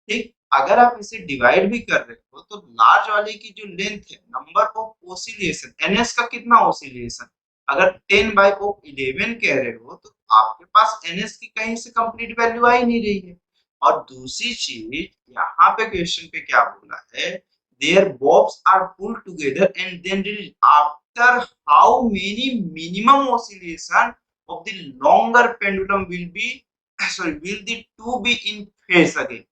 ठीक। अगर आप इसे डिवाइड भी कर रहे हो तो लार्ज वाले की जो लेंथ है, नंबर ऑफ ऑसिलेशन ns का कितना ऑसिलेशन, अगर 10 बाय ऑफ 11 कह रहे हो तो आपके पास ns की कहीं से कंप्लीट वैल्यू आ ही नहीं रही है। और दूसरी चीज यहाँ पे क्वेश्चन पे क्या बोला है, their bobs are pulled together and then released after how many minimum oscillation of the longer pendulum will be will the two be in phase again।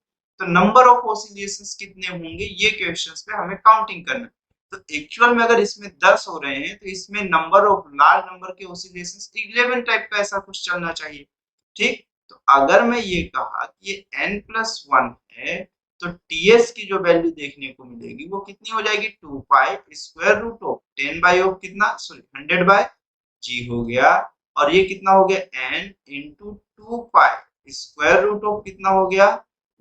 तो नंबर ऑफ ऑसिलेशंस कितने होंगे ये क्वेश्चंस पे हमें काउंटिंग करना है। तो actual में अगर इसमें 10 हो रहे हैं तो इसमें नंबर ऑफ लार्ज नंबर के ऑसिलेशंस 11 टाइप का ऐसा कुछ चलना चाहिए, ठीक। तो अगर मैं ये कहा कि ये n+1 है तो ts की जो वैल्यू देखने को मिलेगी वो कितनी हो जाएगी, 2 pi square root of 10 by of कितना, सॉरी 100 बाय g हो गया, और ये कितना हो गया n into 2 pi square root of कितना हो गया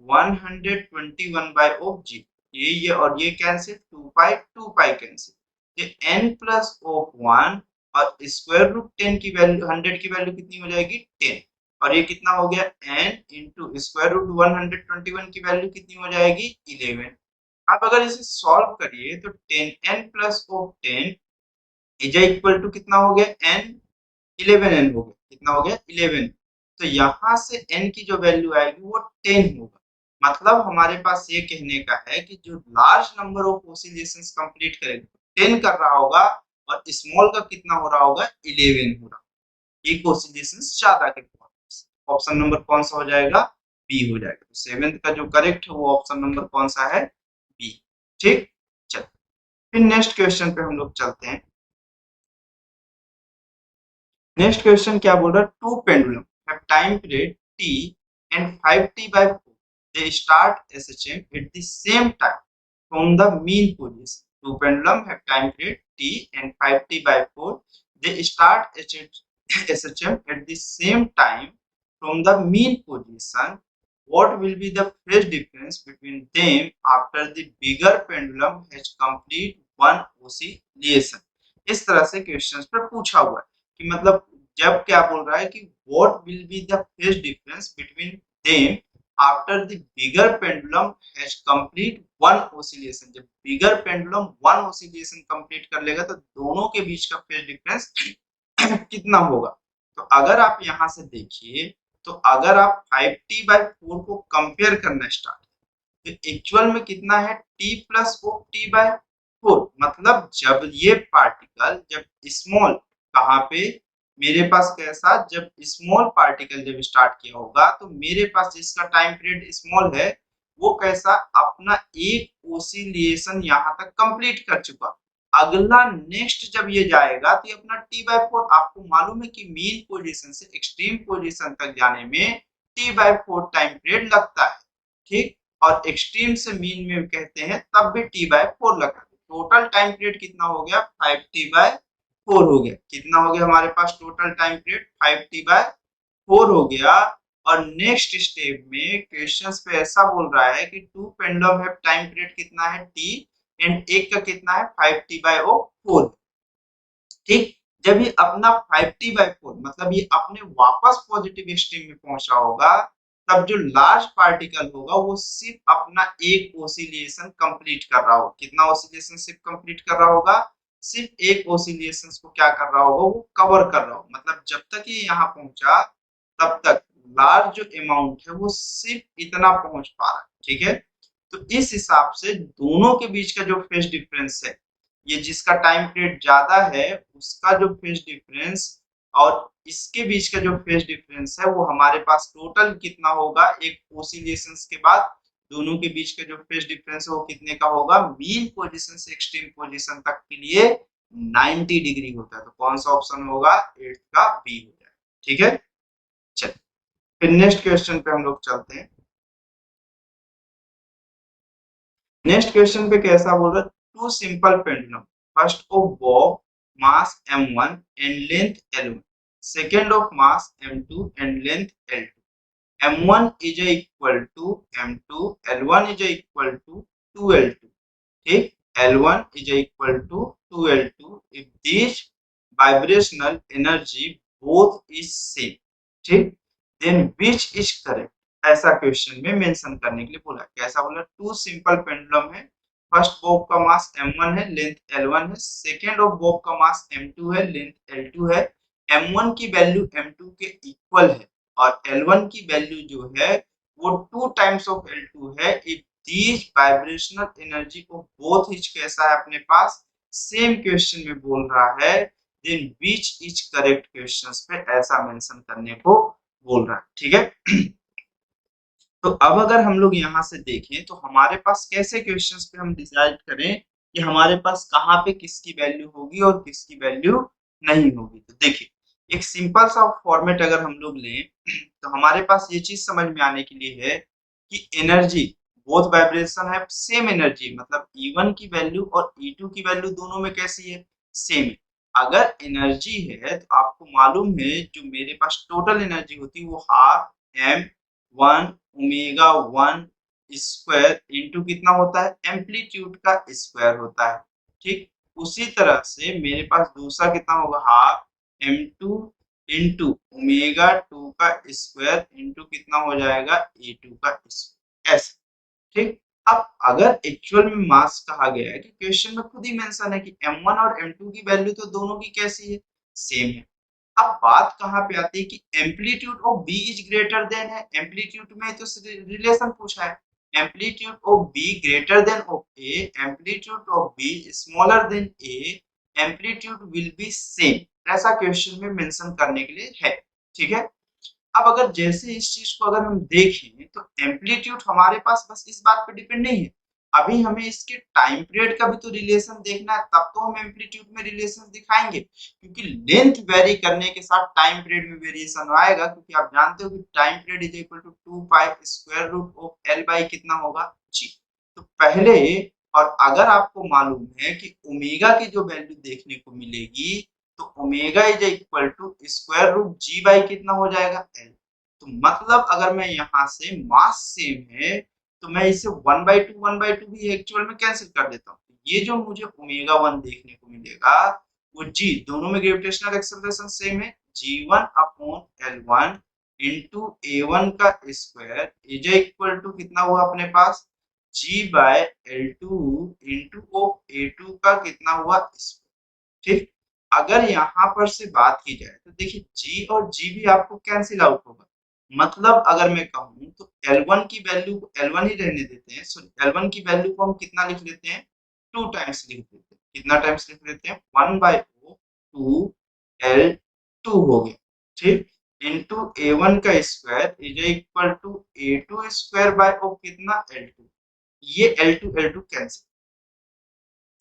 121 बाय ऑफ g, ये और ये कैंसिल, 2 पाई कैंसिल, ये n प्लस ऑफ 1 और स्क्वायर रूट 10 की वैल्यू 100 की वैल्यू कितनी हो जाएगी 10, और ये कितना हो गया n इंटू स्क्वायर रूट 121 की वैल्यू कितनी हो जाएगी 11। अब अगर इसे सॉल्व करिए तो 10n plus of 10 is equal to कितना हो गया n, 11n हो गया, कितना हो गया 11। तो यहाँ से n की जो वैल्यू आएगी वो 10 होगा, मतलब हमारे पास ये कहने का है कि जो large number of oscillations complete करेगा 10 कर रहा होगा और स्मॉल का कितना हो रहा होगा 11 हो रहा, एक ऑसिलेशंस ज्यादा के। ऑप्शन नंबर कौन सा हो जाएगा, बी हो जाएगा। तो 7th का जो करेक्ट है वो ऑप्शन नंबर कौन सा है, बी, ठीक। चलो फिर नेक्स्ट क्वेश्चन पे हम लोग चलते हैं। नेक्स्ट क्वेश्चन क्या बोल रहा है, two pendulum have time period t and 5t/4 they start SHM at the same time from the mean position। Two pendulum have time period 5t and 5t/4, they start SHM at the same time from the mean position. What will be the phase difference between them after the bigger pendulum has complete one oscillation? इस तरह से questions पे पूछा हुआ है कि मतलब जब क्या बोल रहा है कि what will be the phase difference between them after the bigger pendulum has complete one oscillation. जब bigger pendulum one oscillation complete कर लेगा तो दोनों के बीच का phase difference कितना होगा? तो अगर आप यहां से देखिए तो अगर आप 5t/4 को कंपेयर करना स्टार्ट तो एक्चुअल में कितना है t प्लस ओ t/4, मतलब जब ये पार्टिकल जब स्मॉल कहाँ पे मेरे पास कैसा जब स्मॉल पार्टिकल जब स्टार्ट किया होगा तो मेरे पास जिसका टाइम पीरियड स्मॉल है वो कैसा अपना एक ओसिलेशन यहाँ तक कंप्लीट कर चुका। अगला नेक्स्ट जब ये जाएगा तो ये अपना t/4, आपको मालूम है कि मीन पोजीशन से एक्सट्रीम पोजीशन तक जाने में t/4 टाइम पीरियड लगता है, ठीक। और एक्सट्रीम से मीन में कहते हैं तब भी t/4 लगता है। टोटल टाइम पीरियड कितना हो गया 5t/4 हो गया। कितना हो गया हमारे पास टोटल टाइम पीरियड 5t/4 हो गया। और नेक्स्ट स्टेप में क्वेश्चंस पे ऐसा बोल रहा है कि two pendulum have time period कितना है t एंड एक का कितना है 5t/4, ठीक। जब ये अपना 5t/4 मतलब ये अपने वापस पॉजिटिव स्ट्रीम में पहुंचा होगा तब जो लार्ज पार्टिकल होगा वो सिर्फ अपना एक ओसिलेशन कंप्लीट कर रहा होगा। कितना ओसिलेशन सिर्फ कंप्लीट कर रहा होगा? सिर्फ एक ओसिलेशन को क्या कर रहा होगा वो कवर कर रहा होगा। मतलब जब तक ये यहाँ पहुंचा तब तक लार्ज जो अमाउंट है वो सिर्फ इतना पहुंच पा रहा है, ठीक है। तो इस हिसाब से दोनों के बीच का जो फेज डिफरेंस है, ये जिसका टाइम पीरियड ज्यादा है उसका जो फेज डिफरेंस और इसके बीच का जो फेज डिफरेंस है वो हमारे पास टोटल कितना होगा एक ओसिलेशंस के बाद दोनों के बीच का जो फेज डिफरेंस है वो कितने का होगा? मीन पोजीशन से एक्सट्रीम पोजीशन तक के लिए 90 डिग्री होता है। तो कौन सा ऑप्शन होगा? 8 का बी हो जाएगा, ठीक है। चलिए फिर नेक्स्ट क्वेश्चन पे हम लोग चलते हैं। नेक्स्ट क्वेश्चन पे कैसा बोल रहा है? Two simple pendulum, first of bob mass m1 and length l1, second of mass m2 and length l2, m1 is equal to m2, l1 is equal to 2l2, ठीक। l1 is equal to 2l2 if this vibrational energy both is same, ठीक। then which is correct? ऐसा question में mention करने के लिए बोला। कैसा बोला? टू सिंपल पेंडुलम है, फर्स्ट बॉब का मास m1 है, लेंथ l1 है, सेकेंड ऑफ बॉब का मास m2 है, लेंथ l2 है, m1 की वैल्यू m2 के इक्वल है और l1 की वैल्यू जो है वो 2 टाइम्स ऑफ l2 है। इफ दीज वाइब्रेशनल एनर्जी को बोथ इज कैसा है अपने पास सेम क्वेश्चन में बोल रहा है, then which is correct questions पे ऐसा मेंशन करने को बोल रहा है, ठीक है। तो अब अगर हम लोग यहाँ से देखें तो हमारे पास कैसे क्वेश्चंस पे हम डिसाइड करें कि हमारे पास कहाँ पे किसकी वैल्यू होगी और किसकी वैल्यू नहीं होगी। तो देखिए एक सिंपल सा फॉर्मेट अगर हम लोग लें तो हमारे पास ये चीज समझ में आने के लिए है कि एनर्जी बोथ वाइब्रेशन है सेम एनर्जी, मतलब E1 की वैल्यू और E2 की वैल्यू दोनों में कैसी है? सेम है। अगर एनर्जी है तो आपको मालूम है जो मेरे पास टोटल एनर्जी होती है वो half m1 omega 1 square into कितना होता है? एम्पलीट्यूड का स्क्वायर होता है, ठीक। उसी तरह से मेरे पास दूसरा कितना होगा? हाफ m2 इंटू ओमेगा 2 का स्क्वायर इंटू कितना हो जाएगा? a2 का स्क्वायर, ऐसे, ठीक। अब अगर एक्चुअल में मास कहा गया है कि क्वेश्चन में खुद ही मेंशन है कि m1 और m2 की वैल्यू तो दोनों की कैसी है? सेम है। अब बात कहाँ पे आती है कि amplitude of B is greater than है। एम्पलीट्यूड में तो रिलेशन पूछा है, amplitude of B greater than of A, amplitude of B smaller than A, amplitude will be same, ऐसा क्वेश्चन में मेंशन करने के लिए है, ठीक है। अब अगर जैसे इस चीज को अगर हम देखें तो एम्पलीट्यूड हमारे पास बस इस बात पे डिपेंड नहीं है, अभी हमें इसके टाइम पीरियड का भी तो रिलेशन देखना है, तब तो हम एम्पलीट्यूड में रिलेशन दिखाएंगे। क्योंकि लेंथ वेरी करने के साथ टाइम पीरियड में वेरिएशन आएगा, क्योंकि आप जानते हो कि time period is equal to 2 pi square root of l by कितना होगा? g। तो पहले और अगर आपको मालूम है कि ओमेगा की जो वैल्यू देखने को मिलेगी तो omega is equal to square root g by कितना हो जाएगा एल। तो मतलब अगर मैं यहाँ से मास सेम है तो मैं इसे 1/2 भी एक्चुअल में कैंसिल कर देता हूँ। ये जो मुझे ओमेगा 1 देखने को मिलेगा वो जी, दोनों में ग्रेविटेशनल एक्सेलरेशन सेम है, जी1 अपॉन एल1 इंटू ए1 का स्क्वायर इज इक्वल टू कितना हुआ अपने पास g by l two into of a two का कितना हुआ स्क्वायर। ठीक, अगर यहाँ पर से बात की जाए तो देखिए जी और जी भी आपको कैंसिल आउट होगा। मतलब अगर मैं कहूँ तो L1 की वैल्यू को L1 ही रहने देते हैं, सो L1 की वैल्यू को हम कितना लिख लेते हैं 2 टाइम्स लिख देते हैं। कितना टाइम्स लिख लेते हैं 1/2 L2 हो गया। ठीक, इनटू A1 का square is equal to A2 square by of कितना L2। ये L2 L2 कैंसिल।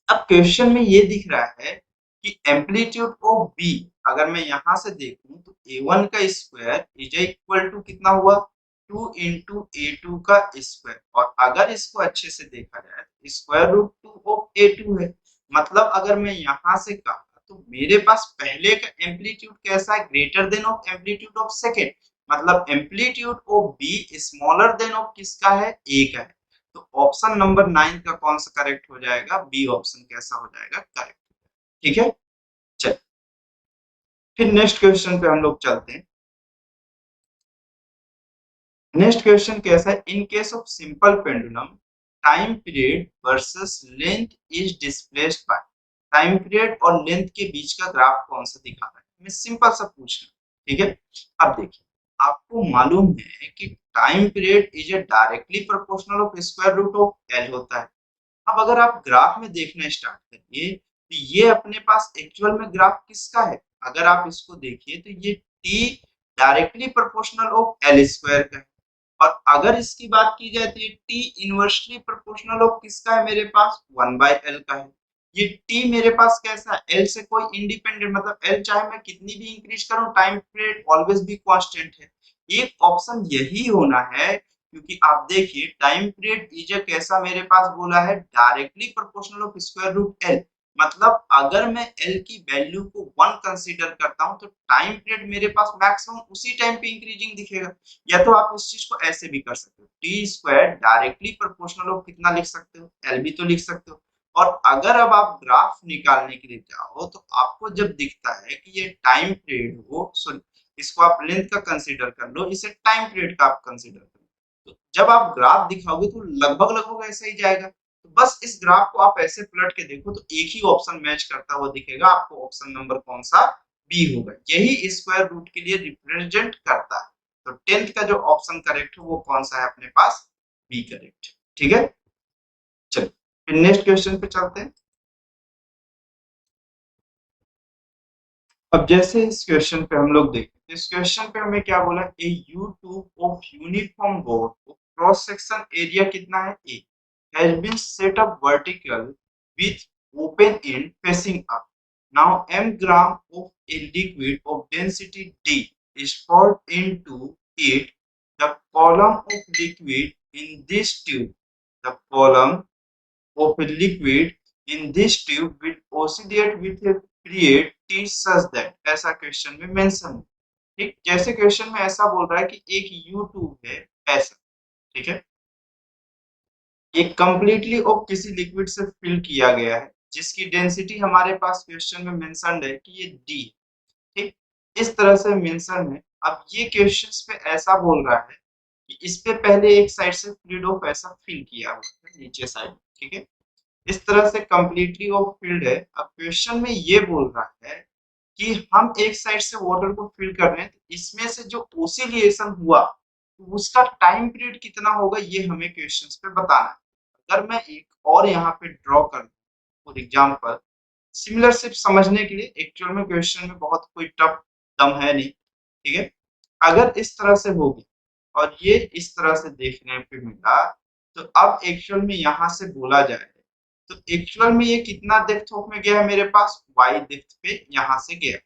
अब क्वेश्चन में ये दिख रहा है कि एम्पलीट्यूड ऑफ बी अगर मैं यहां से देखूं तो a1 का स्क्वायर इज इक्वल टू कितना हुआ 2 इंटू ए2 का स्क्वायर। और अगर इसको अच्छे से देखा जाए तो स्क्वायर रूट 2 ऑफ ए2 है। मतलब अगर मैं यहां से कहा तो मेरे पास पहले का एम्पलीट्यूड कैसा है greater than of amplitude of second. मतलब amplitude of B smaller than of किसका है ए का है। तो ऑप्शन नंबर 9 का कौन सा करेक्ट हो जाएगा बी ऑप्शन कैसा हो जाएगा करेक्ट। ठीक है, चल फिर नेक्स्ट क्वेश्चन पे हम लोग चलते हैं। नेक्स्ट क्वेश्चन कैसा है in case of simple pendulum time period versus length is displaced by. Time period और लेंथ के बीच का ग्राफ कौन सा दिखा रहा है मैं सिंपल सा पूछना। ठीक है, अब देखिए आपको मालूम है कि time period is directly proportional of square root of L होता है। अब अगर आप ग्राफ में देखना स्टार्ट करिए तो ये अपने पास एक्चुअल में ग्राफ किसका है। अगर आप इसको देखिए तो ये t directly proportional of L square का है। और अगर इसकी बात की जाए तो ये t इनवर्सली प्रोपोर्शनल ऑफ किसका है मेरे पास 1/l का है। ये t मेरे पास कैसा है l से कोई इंडिपेंडेंट, मतलब l चाहे मैं कितनी भी इंक्रीज करूं टाइम पीरियड ऑलवेज भी कांस्टेंट है। एक ऑप्शन यही होना है क्योंकि आप देखिए टाइम पीरियड इज कैसा मेरे पास बोला है directly proportional of square root L. मतलब अगर मैं एल की वैल्यू को 1 कंसीडर करता हूं तो टाइम पीरियड मेरे पास मैक्सिमम उसी टाइम पे इंक्रीजिंग दिखेगा। या तो आप इस चीज को ऐसे भी कर सकते हो T square directly proportional of कितना लिख सकते हो एल भी तो लिख सकते हो। और अगर अब आप ग्राफ निकालने के लिए जाओ तो आपको जब दिखता है कि ये टाइम पीरियड हो, सॉरी इसको आप लेंथ का कंसीडर कर लो, इसे टाइम पीरियड का आप कंसीडर कर लो, तो जब आप ग्राफ दिखाओगे तो लगभग लगभग ऐसा ही जाएगा। तो बस इस ग्राफ को आप ऐसे पलट के देखो तो एक ही ऑप्शन मैच करता हुआ दिखेगा आपको। ऑप्शन नंबर कौन सा बी होगा, यही स्क्वायर रूट के लिए रिप्रेजेंट करता है। तो 10th का जो ऑप्शन करेक्ट है वो कौन सा है अपने पास बी करेक्ट। ठीक है, चलो फिर नेक्स्ट क्वेश्चन पे चलते हैं। अब जैसे इस क्वेश्चन पे हम लोग देखें, इस क्वेश्चन पे हमें क्या बोला ए U2 of uniform board cross section area कितना है ए has been set up vertical with open end facing up. Now m gram of a liquid of density D is poured into it. The column of liquid in this tube, the column of a liquid in this tube will oscillate with a period t such that, ऐसा question में mention है। ठीक, जैसे question में ऐसा बोल रहा है कि एक यू ट्यूब है ऐसा। ठीक है, ये कंप्लीटली ऑफ किसी लिक्विड से फिल किया गया है जिसकी डेंसिटी हमारे पास क्वेश्चन में मेंशन्ड है कि ये डी। ठीक, इस तरह से मेंशन है। अब ये क्वेश्चंस पे ऐसा बोल रहा है कि इस पे पहले एक साइड से फ्लूइड ऑफ ऐसा फिल किया हुआ है नीचे साइड। ठीक है, इस तरह से कंप्लीटली ऑफ फिल्ड है। अब क्वेश्चन में ये बोल रहा है कि हम एक साइड से वाटर को फिल कर रहे हैं तो इसमें से जो ओसिलिएशन हुआ तो उसका टाइम पीरियड कितना होगा ये हमें क्वेश्चंस पे बताना है। अगर मैं एक और यहाँ पे ड्रॉ कर दूं फॉर एग्जांपल सिमिलर सिर्फ समझने के लिए, एक्चुअल में क्वेश्चन में बहुत कोई टफ दम है नहीं। ठीक है, अगर इस तरह से होगी और ये इस तरह से देखने पे मिला तो अब एक्चुअल में यहाँ से बोला जाए तो एक्चुअल में ये कितना डेप्थ ऑफ में गया है मेरे पास y डेप्थ पे यहाँ से गया।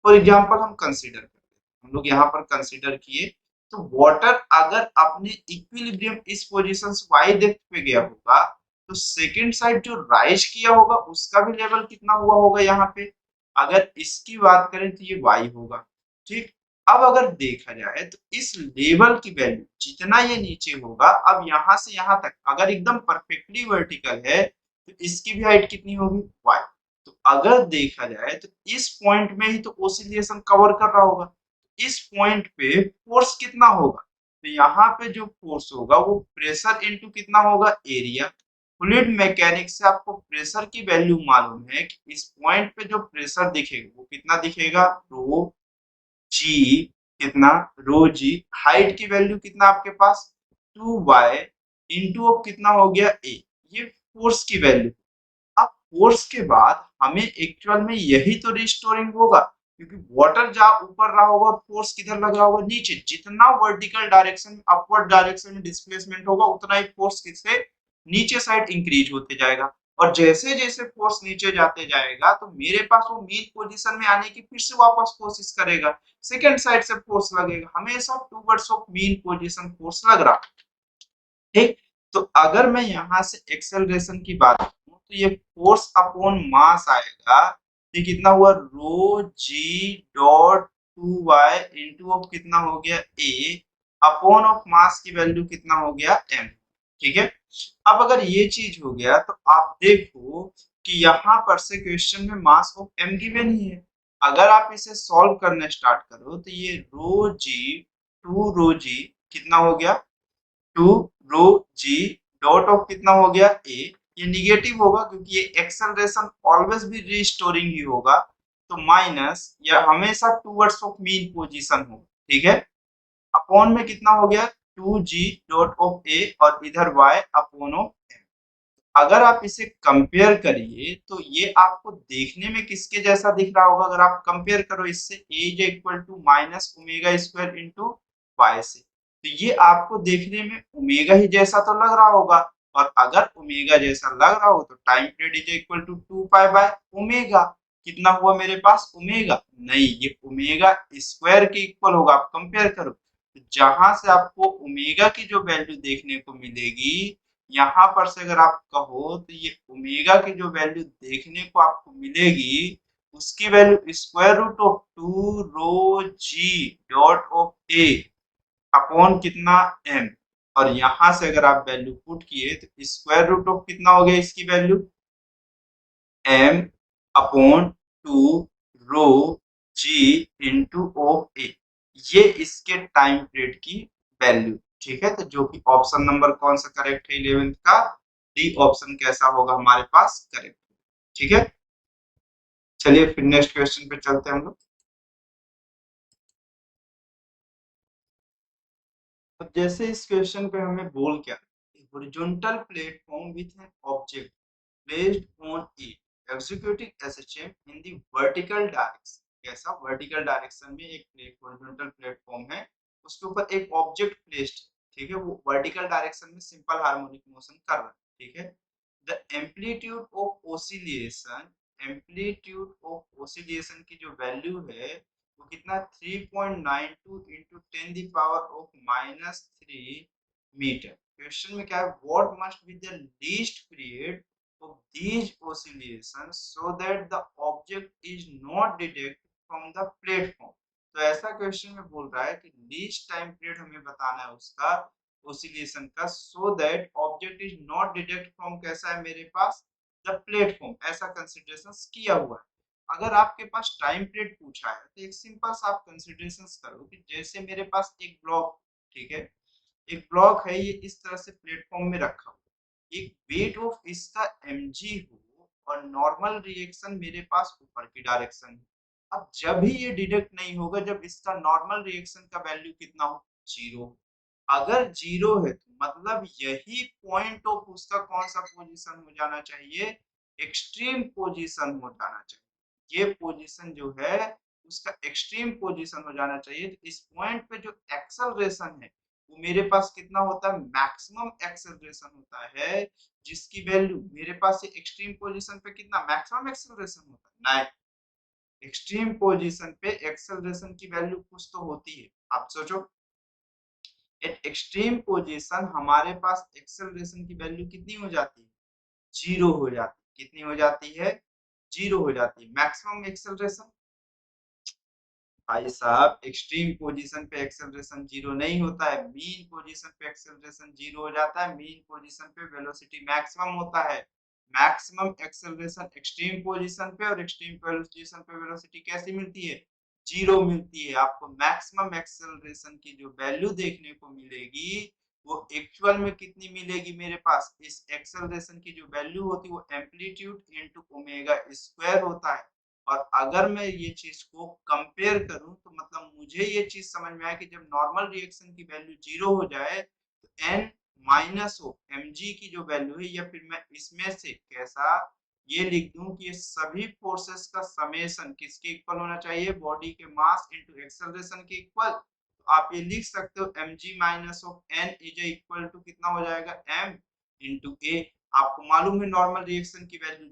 फॉर एग्जांपल हम कंसीडर करते हैं, हम लोग यहाँ पर कंसीडर किए तो वाटर अगर अपने इक्विलिब्रियम इस पोजीशन से y डेप्थ पे गया होगा तो सेकंड साइड जो राइज किया होगा उसका भी लेवल कितना हुआ होगा यहाँ पे। अगर इसकी बात करें तो ये y होगा। ठीक, अब अगर देखा जाए तो इस लेवल की वैल्यू जितना ये नीचे होगा, अब यहाँ से यहाँ तक अगर एकदम परफेक्टली वर्टिकल है तो इसकी भी हाइट कितनी होगी y। तो अगर देखा जाए तो इस पॉइंट में ही तो ओसिलेशन कवर कर रहा होगा, इस पॉइंट पे फोर्स कितना होगा, तो यहाँ पे जो फोर्स होगा वो प्रेशर इनटू कितना होगा एरिया। फ्लूइड मैकेनिक्स से आपको प्रेशर की वैल्यू मालूम है कि इस पॉइंट पे जो प्रेशर दिखेगा वो कितना दिखेगा, रो जी, कितना रो जी। हाइट की वैल्यू कितना आपके पास 2y इंटू अब कितना हो गया a, ये फोर्स की वैल्यू। अब फोर्स के बाद हमें एक्चुअल में यही तो रिस्टोरिंग होगा, क्योंकि वाटर जहां ऊपर रहा होगा और फोर्स किधर लग रहा होगा नीचे, जितना वर्टिकल डायरेक्शन अपवर्ड डायरेक्शन में डिस्प्लेसमेंट होगा उतना ही फोर्स किससे नीचे साइड इंक्रीज होते जाएगा। और जैसे जैसे फोर्स नीचे जाते जाएगा तो मेरे पास वो मेन पोजीशन में आने की फिर से वापस कोशिश करेगा, सेकंड साइड से फोर्स लगेगा, हमेशा towards of main position force लग रहा। ठीक, तो अगर मैं यहाँ से एक्सेलरेशन की बात करूं तो ये फोर्स अपॉन मास आएगा, ये कितना हुआ रो g dot 2y into of कितना हो गया a अपॉन ऑफ मास की वैल्यू कितना हो गया m। ठीक है, अब अगर ये चीज हो गया तो आप देखो कि यहाँ पर से क्वेश्चन में मास ऑफ m गिवन ही है। अगर आप इसे सॉल्व करना स्टार्ट करो तो ये रो जी टू रो जी कितना हो गया two rho g dot of कितना हो गया ए, ये निगेटिव होगा क्योंकि ये एक्सेलरेशन ऑलवेज भी रीस्टोरिंग ही होगा, तो माइनस या हमेशा टूवर्ड्स ऑफ मीन पोजीशन हो। ठीक है, अपॉन में कितना हो गया टू जी डॉट ऑफ ए और इधर y अपॉन ऑफ एम। अगर आप इसे कंपेयर करिए तो ये आपको देखने में किसके जैसा दिख रहा होगा, अगर आप कंपेयर करो इससे a is equal to minus omega square into Y से, तो ये आपको देखने में ओमेगा ही जैसा तो लग रहा होगा। और अगर ओमेगा जैसा लग रहा हो तो time period is equal to 2 pi by omega. कितना हुआ मेरे पास ओमेगा, नहीं ये ओमेगा स्क्वायर के इक्वल होगा, आप कंपेयर करो तो जहां से आपको ओमेगा की जो वैल्यू देखने को मिलेगी, यहाँ पर से अगर आप कहो तो ये ओमेगा की जो वैल्यू देखने को आपको मिलेगी उसकी value square root of two rho g dot of A upon कितना एम। और यहां से अगर आप वैल्यू पुट किए तो स्क्वायर रूट ऑफ कितना हो गया इसकी value m upon two rho g into of a, ये इसके टाइम पीरियड की वैल्यू। ठीक है, तो जो कि ऑप्शन नंबर कौन सा करेक्ट है 11th का, डी ऑप्शन कैसा होगा हमारे पास करेक्ट। ठीक है, चलिए फिर नेक्स्ट क्वेश्चन पे चलते हैं हम लोग। अब जैसे इस क्वेश्चन पे हमें बोल क्या, horizontal platform with an object placed on it executing SHM in the vertical direction। कैसा वर्टिकल डायरेक्शन में एक हॉरिजॉन्टल प्लेटफॉर्म है, उसके ऊपर एक ऑब्जेक्ट प्लेस्ड, ठीक है, वो वर्टिकल डायरेक्शन में सिंपल हार्मोनिक मोशन कर रहा है। ठीक है, द एम्पलीट्यूड ऑफ ओसिलेशन की जो वैल्यू है वो कितना 3.92 इंटू 10 the power of -3 metre. Question में क्या है, what must be the least period of these oscillations so that the object is not detected from the platform। तो ऐसा क्वेश्चन में बोल रहा है कि लीस्ट टाइम पीरियड हमें बताना है उसका ओसिलेशन का, so that object is not detect from कैसा है मेरे पास द प्लेटफॉर्म, ऐसा कंसीडरेशन किया हुआ है। अगर आपके पास टाइम पीरियड पूछा है तो एक सिंपल सा आप कंसीडरेशन करो कि जैसे मेरे पास एक ब्लॉक, ठीक है, एक ब्लॉक है, ये इस तरह से प्लेटफॉर्म में रखा हुआ, एक वेट ऑफ इसका mg हो और नॉर्मल रिएक्शन मेरे पास ऊपर की डायरेक्शन है। अब जब भी ये डिडक्ट नहीं होगा जब इसका नॉर्मल रिएक्शन का वैल्यू कितना हो, जीरो। अगर जीरो है तो मतलब यही पॉइंट ऑफ उसका कौन सा पोजीशन हो जाना चाहिए, एक्सट्रीम पोजीशन हो जाना चाहिए। ये पोजीशन जो है उसका एक्सट्रीम पोजीशन हो जाना चाहिए। तो इस पॉइंट पे जो एक्सेलरेशन है वो मेरे पास कितना होता है, मैक्सिमम एक्सेलरेशन होता है, जिसकी वैल्यू मेरे पास से एक्सट्रीम पोजीशन पे कितना मैक्सिमम एक्सेलरेशन होता है, नहीं, एक्सट्रीम पोजीशन पे एक्सेलरेशन की वैल्यू कुछ तो होती है। आप सोचो एट एक्सट्रीम पोजीशन हमारे पास एक्सेलरेशन की वैल्यू कितनी हो जाती है, जीरो हो जाती है। कितनी हो जाती है? जीरो हो जाती है। मैक्सिमम एक्सेलरेशन, भाई साहब एक्सट्रीम पोजीशन पे एक्सेलरेशन जीरो नहीं होता है, मीन पोजीशन पे एक्सेलरेशन जीरो हो जाता है, मीन पोजीशन पे वेलोसिटी मैक्सिमम होता है। मैक्सिमम एक्सेलरेशन एक्सट्रीम पोजीशन पे और एक्सट्रीम पोजीशन पे वेलोसिटी कैसी मिलती है? जीरो मिलती है। आपको मैक्सिमम एक्सेलरेशन की जो वैल्यू देखने को मिलेगी वो एक्चुअल में कितनी मिलेगी मेरे पास? इस एक्सेलरेशन की जो वैल्यू होती है वो एम्पलीट्यूड इनटू ओमेगा स्क्वायर होता है। और अगर मैं ये चीज को कंपेयर करूं तो मतलब मुझे ये चीज समझ में आया कि जब नॉर्मल रिएक्शन की वैल्यू जीरो हो जाए तो N minus O M G की जो वैल्यू है, या फिर मैं इसमें से कैसा ये लिख दूं कि ये सभी फोर्सेस का समेशन किसके इक्वल होना चाहिए? बॉडी के मास इनटू एक्सेलरेशन के इक्वल। तो आप ये लिख सकते हो M G minus of N is equal to कितना हो जाएगा? M into A. आपको मालूम है नॉर्मल रिएक्शन की वैल्यू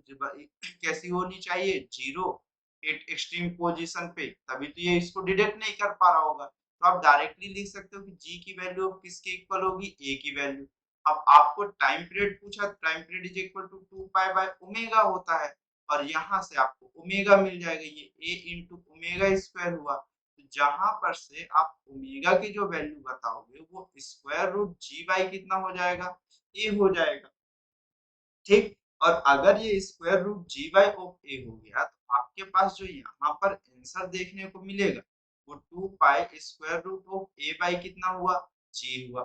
कैसी होनी चाहिए? जीरो एट एक्सट्रीम पोजीशन पे, तभी तो ये इसको डिटेक्ट नहीं कर पा रहा होगा। तो आप डायरेक्टली लिख सकते हो कि जी की वैल्यू किसके इक्वल होगी? ए की वैल्यू। अब आपको टाइम पीरियड पूछा, time period is equal to 2 pi by omega होता है, और यहाँ से आपको ओमेगा मिल जाएगा, ये a इंटू ओमेगा स्क्वायर हुआ। तो जहां पर से आप ओमेगा की जो वैल्यू बताओगे वो स्क्वायर रूट जी बाई कितना हो जाएगा? ए हो जाएगा। ठीक। और अगर ये square root g by of a हो गया तो आपके पास जो यहाँ पर आंसर देखने को मिलेगा वो 2 pi square root of A by कितना हुआ? जी हुआ।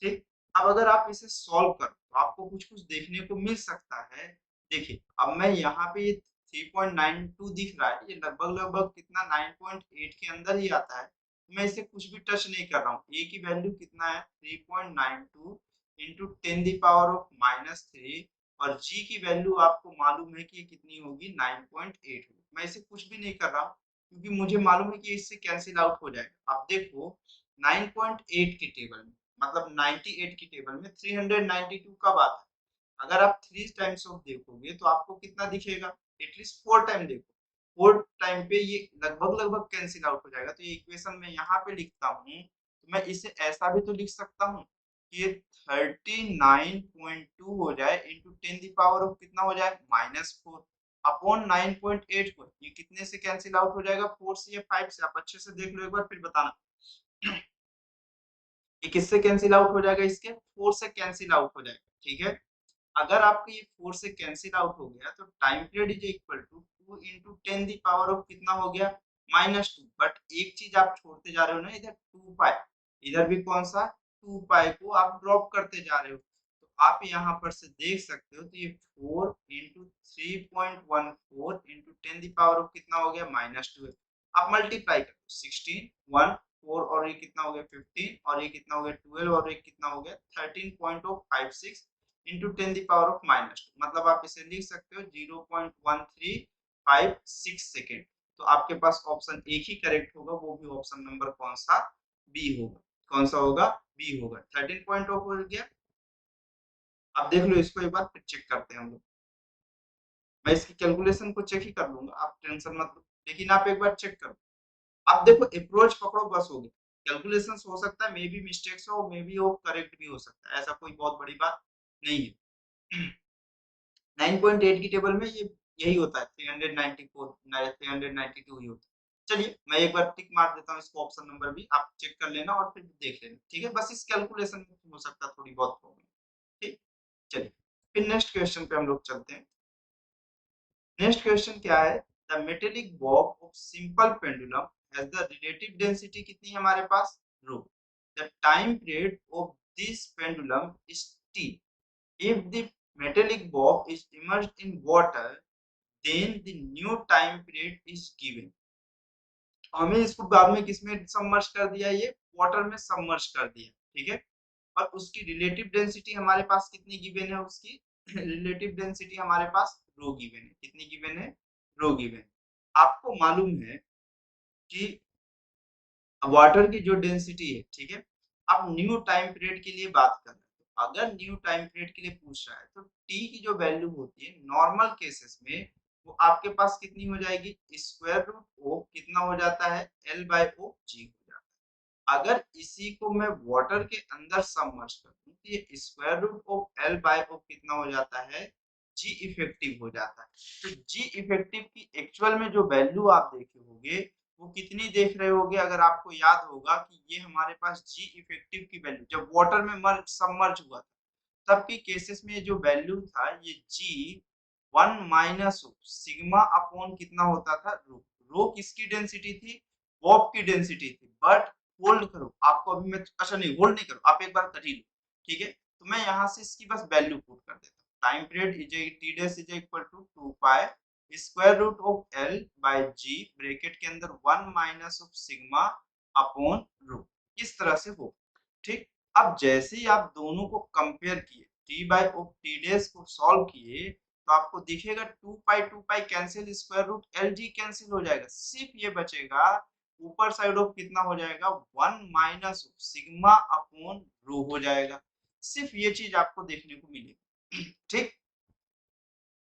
ठीक। अब अगर आप इसे सॉल्व करो तो आपको कुछ कुछ देखने को मिल सकता है। देखिए अब मैं यहाँ पे ये 3.92 दिख रहा है, ये लगभग लगभग कितना 9.8 के अंदर ही आता है। तो मैं इसे कुछ भी टच नहीं कर रहा हूँ। ए की वैल्यू कितना है? 3.92 इंटू 10 द पावर ऑफ -3, और g की वैल्यू आपको मालूम है कि ये कितनी होगी? 9.8 होगी। मैं इसे कुछ भी नहीं कर रहा हूँ क्योंकि मुझे मालूम है कि इससे कैंसिल आउट हो जाएगा। आप देखो 9.8 की टेबल में, मतलब 98 की टेबल में 392 कब आता है? अगर आप 3 टाइम्स ऑफ देखोगे तो आपको कितना दिखेगा? एटलीस्ट 4 टाइम देखो, 4 टाइम पे ये लगभग लगभग कैंसिल आउट हो जाएगा। तो ये इक्वेशन मैं यहाँ पे लिखता हूँ तो मैं इसे ऐसा भी तो लिख सकता हूँ कि ये 39.2 हो जाए इंटू 10 द पावर ऑफ कितना हो जाए? -4 अपॉन 9.8 को। ये कितने से कैंसिल आउट हो जाएगा? 4 से या 5 से? आप अच्छे से देख लो एक बार फिर बताना। ये किससे कैंसिल आउट हो जाएगा? इसके 4 से कैंसिल आउट हो जाएगा। ठीक है। अगर आपके ये 4 से कैंसिल आउट हो गया तो time period is equal to 2 into 10 the power of कितना हो गया? -2। बट एक चीज आप छोड़ते जा रहे हो ना, इधर 2 पाई, इधर भी कौन सा 2 पाई को आप ड्रॉप करते जा रहे हो। तो आप यहाँ पर से देख सकते हो तो ये 4 into 3.14 into 10 the power of कितना हो गया? -2। आप मल्टीप्लाई करो 16 1 4 और ये कितना हो गया? 15 और ये कितना हो गया? 12 और ये कितना हो गया? 13.56 इंटू 10 द पावर ऑफ -2। मतलब आप इसे लिख सकते हो 0.1356 सेकेंड। तो आपके पास ऑप्शन एक ही करेक्ट होगा, वो भी ऑप्शन नंबर कौन सा? बी होगा। कौन सा होगा? बी होगा। 13 पॉइंट ऑफ हो गया। अब देख लो इसको एक बार फिर चेक करते हैं हम लोग। मैं इसकी कैलकुलेशन को चेक ही कर लूंगा, आप टेंशन मत लो, लेकिन आप एक बार चेक करो। अब देखो अप्रोच पकड़ो बस हो गया। कैलकुलेशन हो सकता है मे बी मिस्टेक्स हो, मे बी वो करेक्ट भी हो सकता है, ऐसा कोई बहुत बड़ी बात नहीं है। 9.8 की टेबल में ये यही होता है, 394 392 ही होता है। चलिए मैं एक बार टिक मार देता हूँ इसको, ऑप्शन नंबर भी आप चेक कर लेना और फिर देख लेना। ठीक है, बस इस कैलकुलेशन में हो सकता है थोड़ी बहुत प्रॉब्लम। ठीक। चलिए फिर नेक्स्ट क्वेश्चन पे हम लोग चलते हैं। नेक्स्ट क्वेश्चन क्या है? The metallic bob of simple pendulum has the relative density कितनी है हमारे पास? Rho. The time period of this pendulum is T. If the metallic bob is immersed in water, then the new time period is given. हमें इसको बाद में किसमें submerge कर दिया? ये वाटर में सबमर्ज कर दिया। ठीक है। और उसकी रिलेटिव डेंसिटी हमारे पास कितनी गिवन है? उसकी रिलेटिव डेंसिटी हमारे पास रो गिवन है। कितनी गिवन है? रो गिवन। आपको मालूम है कि वाटर की जो डेंसिटी है, ठीक है, अब न्यू टाइम पीरियड के लिए बात कर रहे हैं, तो अगर न्यू टाइम पीरियड के लिए पूछ रहा है तो टी की जो वैल्यू होती है नॉर्मल केसेस में वो आपके पास कितनी हो जाएगी? स्क्वायर रूट ओ कितना हो जाता है? एल बाय ओ जी हो जाता है। अगर इसी को मैं वाटर के अंदर सबमर्ज कर दूं तो ये square root of L by o कितना हो जाता है? जी इफेक्टिव हो जाता है। तो जी इफेक्टिव की एक्चुअल में जो वैल्यू आप देखे होंगे वो कितनी देख रहे होगे, अगर आपको याद होगा कि ये हमारे पास जी इफेक्टिव की वैल्यू जब वाटर में मर्ज सबमर्ज हुआ था तब के केसेस में जो वैल्यू था ये जी 1 माइनस सिग्मा अपॉन कितना होता था रो। रो किसकी डेंसिटी थी, बॉब की डेंसिटी थी। बट होल्ड करो, आपको अभी मैं अच्छा नहीं होल्ड नहीं करो, आप एक बार कर ही लो, ठीक है। तो मैं यहाँ से इसकी बस वैल्यू पुट कर देता हूँ। Time period is T dash is equal to 2 pi square root of L by G bracket के अंदर 1 minus of sigma upon rho, इस तरह से हो, ठीक। अब जैसे ही आप दोनों को कंपेयर किए T by of T dash को सॉल्व किए तो आपको दिखेगा 2 pi cancel, square root L G cancel हो जाएगा, सिर्फ ये बचेगा ऊपर साइड ऑफ कितना हो जाएगा 1 माइनस सिग्मा अपॉन रो हो जाएगा। सिर्फ ये चीज आपको देखने को मिलेगी, ठीक।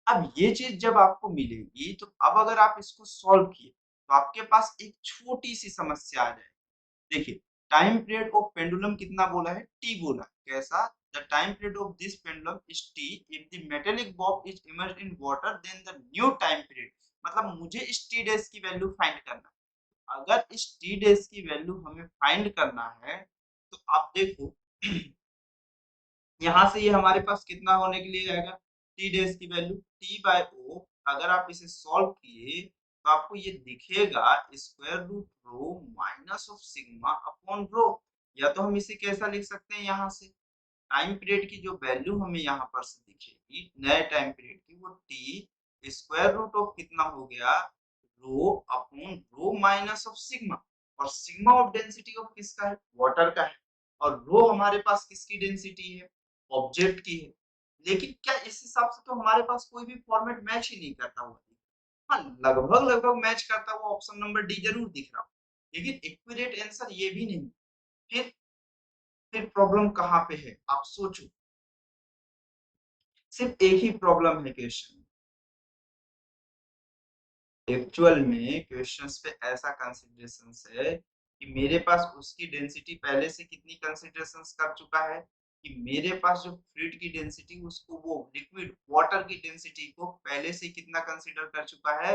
अब ये चीज जब आपको मिलेगी तो अब अगर आप इसको सॉल्व किए तो आपके पास एक छोटी सी समस्या आ जाएगी। देखिए टाइम पीरियड ऑफ पेंडुलम कितना बोला है, टी बोला। कैसा, the time period of this pendulum is T if the metallic bob is immersed in water then the new time period, मतलब मुझे इस टी डेज की वैल्यू फाइंड करना है। अगर इस टी डेज की वैल्यू हमें फाइंड करना है तो आप देखो यहाँ से ये हमारे पास कितना होने के लिए आएगा, टी डेज की वैल्यू टी बाय ओ। अगर आप इसे सॉल्व किए तो आपको ये दिखेगा square root rho minus of sigma upon rho. या तो हम इसे कैसा लिख सकते हैं, यहाँ से टाइम पीरियड की जो वैल्यू हमें यहाँ पर से दिखेगी नए टाइम पीरियड की वो टी स्क्वायर रूट ऑफ कितना हो गया रो upon rho minus of sigma. और सिग्मा ऑफ डेंसिटी ऑफ किसका है, वाटर का है। और रो हमारे पास किसकी डेंसिटी है, ऑब्जेक्ट की है। लेकिन क्या इस हिसाब से तो हमारे पास कोई भी फॉर्मेट मैच ही नहीं करता हुआ, हाँ लगभग लगभग मैच करता हुआ ऑप्शन नंबर डी जरूर दिख रहा हो, लेकिन एक्यूरेट आंसर ये भी नहीं। फिर प्रॉब्लम कहाँ पे है आप सोचो, सिर्फ एक ही प्रॉब्लम है क्वेश्चन। एक्चुअल में क्वेश्चंस पे ऐसा कंसीडरेशंस है कि मेरे पास उसकी डेंसिटी पहले से कितनी कंसीडरेशंस कर चुका है कि मेरे पास जो फ्लूइड की डेंसिटी उसको वो लिक्विड वाटर की डेंसिटी को पहले से कितना कंसीडर कर चुका है,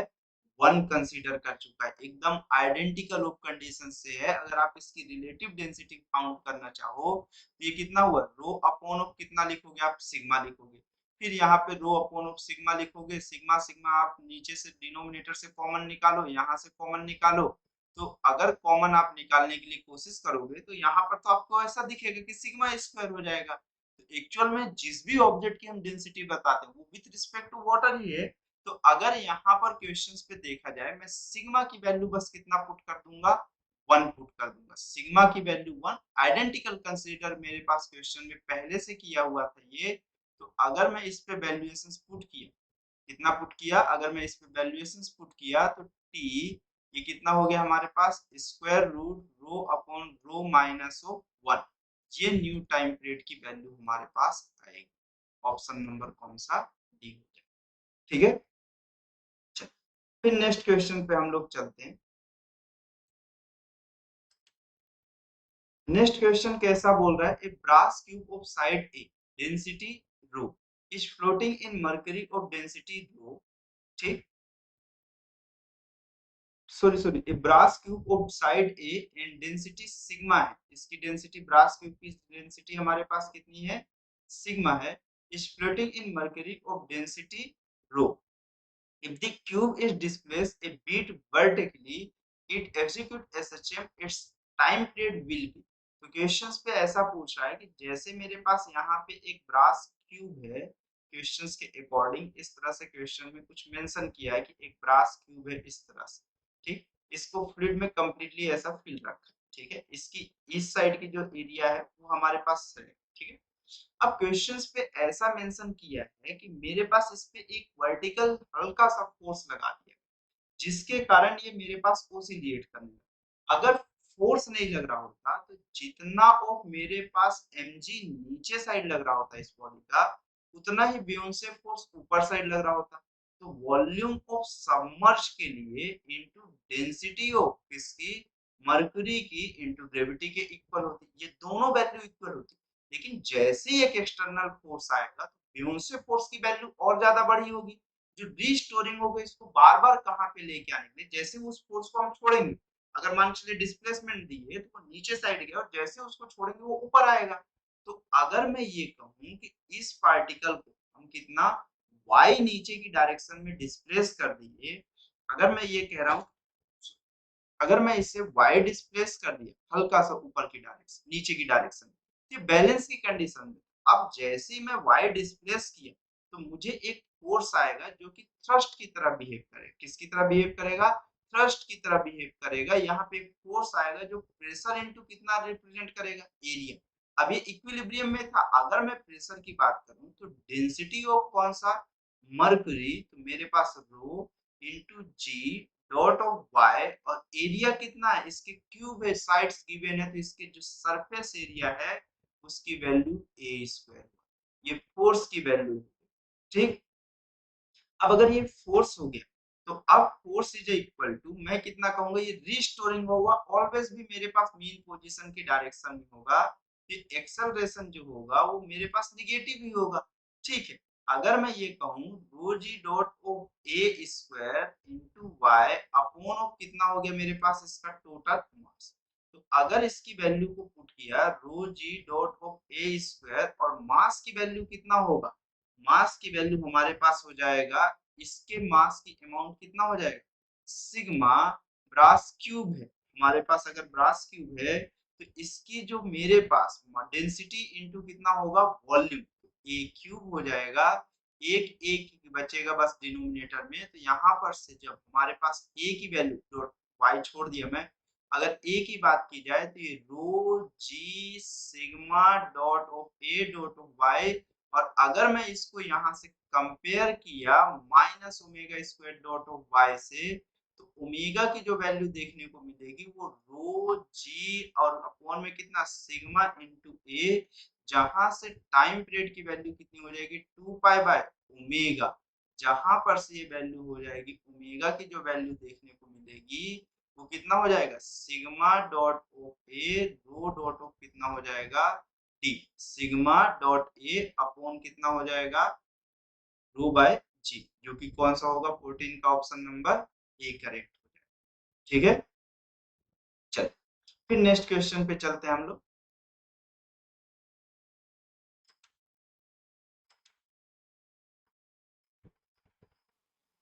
1 कंसीडर कर चुका है। एकदम आइडेंटिकल ऑफ कंडीशन से है। अगर आप इसकी रिलेटिव डेंसिटी फाउंड करना चाहो तो ये कितना हुआ रो अपॉन ऑफ कितना लिखोगे आप, सिग्मा लिखोगे। फिर यहाँ पे रो अपॉन ऑफ सिग्मा लिखोगे, सिग्मा सिग्मा आप नीचे से डिनोमिनेटर से कॉमन निकालो, यहाँ से कॉमन निकालो। तो अगर कॉमन आप निकालने के लिए कोशिश करोगे तो यहाँ पर तो आपको ऐसा दिखेगा कि सिग्मा स्क्वायर हो जाएगा। तो एक्चुअल में जिस भी ऑब्जेक्ट की हम डेंसिटी बताते हैं वो विथ रिस्पेक्ट टू वाटर ही है। तो अगर यहाँ पर क्वेश्चंस पे देखा जाए मैं सिग्मा की वैल्यू बस कितना पुट कर दूंगा, 1 पुट कर दूंगा। सिग्मा की वैल्यू 1 आइडेंटिकल कंसीडर मेरे पास क्वेश्चन में पहले से किया हुआ था ये। तो अगर मैं इस पे वैल्यूएशंस पुट किया, कितना पुट किया, अगर मैं इस पे वैल्यूएशंस पुट किया तो टी ये कितना हो गया हमारे पास square root rho upon rho minus of 1। ये न्यू टाइम पीरियड की वैल्यू हमारे पास आएगी। ऑप्शन नंबर कौन सा, डी हो जाए, ठीक है। चल फिर नेक्स्ट क्वेश्चन पे हम लोग चलते हैं। नेक्स्ट क्वेश्चन कैसा बोल रहा है, a brass cube of side a density rho is floating in mercury of density rho, ठीक। Sorry a brass cube of side a and density sigma है। इसकी डेंसिटी ब्रास क्यूब की डेंसिटी हमारे पास कितनी है, सिग्मा है। Is floating in mercury of density rho. If the cube is displaced a bit vertically, it execute SHM, its time period will be। तो questions पे ऐसा पूछ रहा है कि जैसे मेरे पास यहाँ पे एक ब्रास क्यूब है, क्वेश्चंस के अकॉर्डिंग इस तरह से क्वेश्चन में कुछ मेंशन किया है कि एक ब्रास क्यूब है इस तरह से, ठीक। इसको फ्लूइड में कंप्लीटली ऐसा फिल रखा है, ठीक है। इसकी इस साइड की जो एरिया है वो हमारे पास है, ठीक है। अब क्वेश्चंस पे ऐसा मेंशन किया है कि मेरे पास इस पे एक वर्टिकल हल्का सा फोर्स लगा दिया जिसके कारण ये मेरे पास ओसिलेट करने लगा। अगर फोर्स नहीं लग रहा होता तो जितना ऑफ मेरे पास mg नीचे साइड लग रहा होता इस बॉडी का उतना ही बियोंसे फोर्स ऊपर साइड लग रहा होता। तो वॉल्यूम ऑफ सबमर्ज के लिए इनटू डेंसिटी ऑफ किसकी, मर्क्यूरी की इनटू ग्रेविटी के इक्वल होती। ये दोनों वैल्यू इक्वल होती। लेकिन जैसे ही एक एक्सटर्नल फोर्स आएगा तो ब्यूंसे फोर्स की वैल्यू और ज्यादा बड़ी होगी। जो रीस्टोरिंग होगा इसको बार बार कहाँ पे लेके आने के लिए, जैसे उस फोर्स को हम छोड़ेंगे, अगर मान चलिए डिस्प्लेसमेंट दिए तो वो नीचे साइड गया और जैसे उसको छोड़ेंगे वो ऊपर आएगा। तो अगर मैं ये कहूं कि इस पार्टिकल को हम कितना y नीचे की डायरेक्शन में डिस्प्लेस कर दिए, अगर मैं ये कह रहा हूं, अगर मैं इसे y डिस्प्लेस कर दिया हल्का सा ऊपर की डायरेक्शन नीचे की डायरेक्शन में, ये बैलेंस की कंडीशन में, अब जैसे ही मैं y डिस्प्लेस किया तो मुझे एक फोर्स आएगा जो कि थ्रस्ट की तरह बिहेव करेगा। किसकी तरह बिहेव करेगा? थ्रस्ट की तरह बिहेव करेगा। यहाँ पे एक फोर्स आएगा जो प्रेशर इनटू कितना रिप्रेजेंट करेगा? एरिया। अब ये इक्विलिब्रियम में था, अगर मैं प्रेशर की बात करूं तो डेंसिटी ऑफ कौन सा? मर्क्यूरी, तो मेरे पास rho into g dot of y, और एरिया कितना है? इसके क्यूब है, साइड्स गिवन है, तो इसके जो सरफेस एरिया है उसकी वैल्यू ए स्क्वायर, ये फोर्स की वैल्यू है। ठीक, अब अगर ये फोर्स हो गया तो अब फोर्स इज इक्वल टू, मैं कितना कहूंगा, ये रीस्टोरिंग होगा, ऑलवेज भी मेरे पास मीन पोजीशन की डायरेक्शन में होगा, ये एक्सेलरेशन जो होगा वो मेरे पास निगेटिव ही होगा। ठीक है, अगर मैं ये कहूं rho g dot of a square into y upon of कितना हो गया मेरे पास इसका टोटल मास, तो अगर इसकी वैल्यू को पुट किया रो g dot of a square और मास की वैल्यू कितना होगा, मास की वैल्यू हमारे पास हो जाएगा, इसके मास की अमाउंट कितना हो जाएगा, सिग्मा ब्रास क्यूब है हमारे पास, अगर ब्रास क्यूब है तो इसकी जो मेरे पास डेंसिटी इनटू कितना होगा, वॉल्यूम, ए क्यूब हो जाएगा, एक एक बचेगा बस डिनोमिनेटर में, तो यहाँ पर से जब हमारे पास ए की वैल्यू, जो वाई छोड़ दिया मैं, अगर ए की बात की जाए तो ये rho g sigma dot of a dot of y, और अगर मैं इसको यहाँ से कंपेयर किया minus omega square dot of y से, तो ओमेगा की जो वैल्यू देखने को मिलेगी वो रो जी और अपॉन में कितना सिग्मा इनटू ए, जहां से टाइम पीरियड की वैल्यू कितनी हो जाएगी 2 पाई बाय ओमेगा, जहां पर से ये वैल्यू हो जाएगी ओमेगा की जो वैल्यू देखने को मिलेगी वो कितना हो जाएगा, sigma dot of A rho dot of कितना हो जाएगा D, sigma dot A upon कितना हो जाएगा रो बाय जी, जो कि कौन सा होगा 14 का ऑप्शन नंबर ए करेक्ट हो जाएगा। ठीक है, चल फिर नेक्स्ट क्वेश्चन पे चलते हैं हम लोग।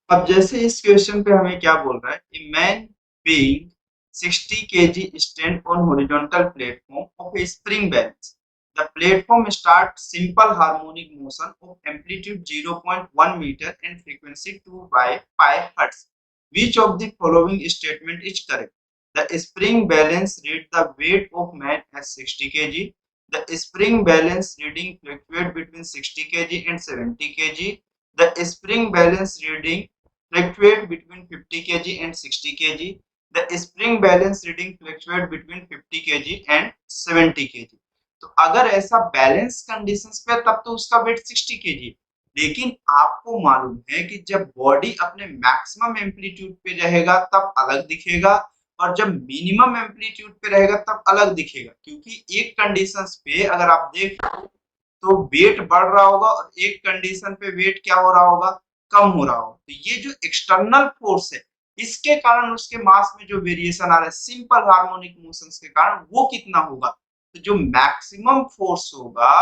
अब जैसे इस क्वेश्चन पे हमें क्या बोल रहा है, a man being 60 kg stand on horizontal platform of a spring balance. The platform start simple harmonic motion of amplitude 0.1 meter and frequency 2 by pi hertz. Which of the following statement is correct? The spring balance read the weight of man as 60 kg. The spring balance reading fluctuate between 60 kg and 70 kg. The spring balance reading fluctuate between 50 kg and 60 kg. The spring balance reading fluctuate between 50 kg and 70 kg. तो अगर ऐसा balance conditions पे तब तो उसका wait 60 kg, लेकिन आपको मालूम है कि जब बॉडी अपने मैक्सिमम एम्पलीट्यूड पे रहेगा तब अलग दिखेगा, और जब मिनिमम एम्पलीट्यूड पे रहेगा तब अलग दिखेगा, क्योंकि एक कंडीशंस पे अगर आप देख तो वेट बढ़ रहा होगा और एक कंडीशन पे वेट क्या हो रहा होगा, कम हो रहा होगा। तो ये जो एक्सटर्नल फोर्स है इसके कारण उसके मास में जो वेरिएशन आ रहा है सिंपल हार्मोनिक मोशंस के कारण, वो कितना होगा, तो जो मैक्सिमम फोर्स होगा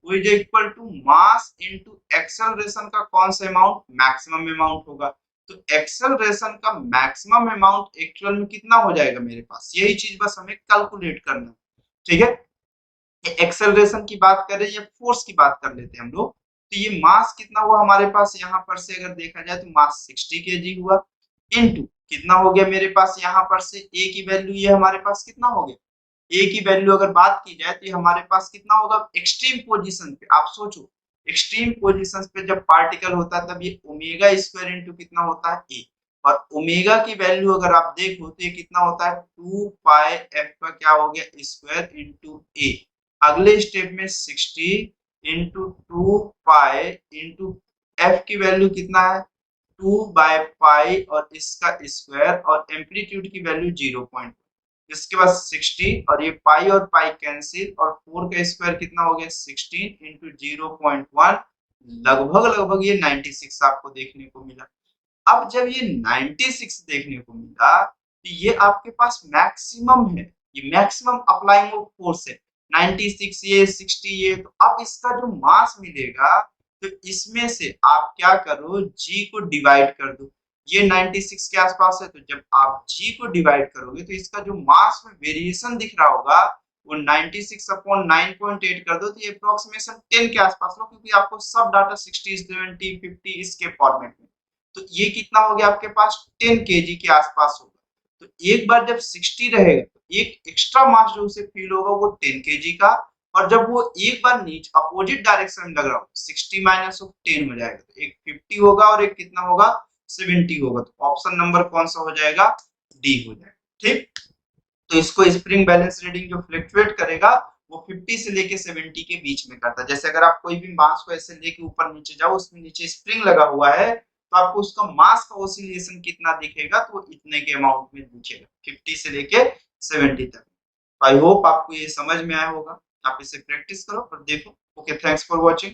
वो is equal to mass into acceleration का कौन सा अमाउंट, मैक्सिमम अमाउंट होगा। तो एक्सेलरेशन का मैक्सिमम अमाउंट एक्चुअल में कितना हो जाएगा मेरे पास, यही चीज बस हमें कैलकुलेट करना है। ठीक है, एक्सेलरेशन की बात करें या फोर्स की बात कर लेते हैं हम लोग, तो ये मास कितना हुआ हमारे पास, यहाँ पर से अगर देखा जाए तो मास 60 kg हुआ, इनटू कितना हो गया मेरे पास, यहाँ पर से ए की वैल्यू ये हमारे पास कितना हो गया, ए की वैल्यू अगर बात की जाए तो ये हमारे पास कितना होगा एक्सट्रीम पोजीशन पे, आप सोचो एक्सट्रीम पोजीशन पे जब पार्टिकल होता है तब ये ओमेगा स्क्वायर इनटू कितना होता है ए, और ओमेगा की वैल्यू अगर आप देखो तो ये कितना होता है 2 पाई एफ का क्या हो गया स्क्वायर इनटू ए। अगले स्टेप में 60 इंटू 2 पाई इंटू एफ की वैल्यू कितना है 2 बाय पाई और इसका स्क्वायर, और एम्पलीट्यूड की वैल्यू 0.1, इसके बाद 60 और ये पाई और पाई कैंसिल और 4 का स्क्वायर कितना हो गया 16 इंटू 0.1 लगभग ये 96 आपको देखने को मिला। अब जब ये 96 देखने को मिला तो ये आपके पास मैक्सिमम है, ये मैक्सिमम अप्लाइंग फोर्स है 96 ये 60 ये। तो अब इसका जो मास मिलेगा तो इसमें से आप क्या करो जी को डिवाइड कर दो। ये 96 के आसपास है तो जब आप जी को डिवाइड करोगे तो इसका जो मास में वेरिएशन दिख रहा होगा वो 96 अपॉन 9.8 कर दो तो ये अप्रोक्सीमेशन 10 के आसपास लो, क्योंकि आपको सब डाटा 60 70 50 इसके फॉर्मेट में। तो ये कितना हो गया आपके पास 10 केजी के आसपास होगा। तो एक बार जब 60 रहेगा तो एक एक्स्ट्रा मास जो उसे फील होगा वो 10 केजी का, और जब वो एक बार नीचे अपोजिट डायरेक्शन में लग रहा हो 60 माइनस ऑफ 10 हो जाएगा, तो एक 50 होगा और एक कितना होगा 70 होगा। तो ऑप्शन नंबर कौन सा हो जाएगा, डी हो जाएगा। ठीक, तो इसको स्प्रिंग बैलेंस रीडिंग जो फ्लक्चुएट करेगा वो 50 से लेके 70 के बीच में करता है। जैसे अगर आप कोई भी मास को ऐसे लेके ऊपर नीचे जाओ, उसमें नीचे स्प्रिंग लगा हुआ है तो आपको उसका मास का ऑसिलेशन कितना दिखेगा, तो इतने के अमाउंट में दिखेगा 50 से लेके 70 तक। आई होप आपको ये समझ में आया होगा, आप इसे प्रैक्टिस करो और देखो। Okay, thanks for watching.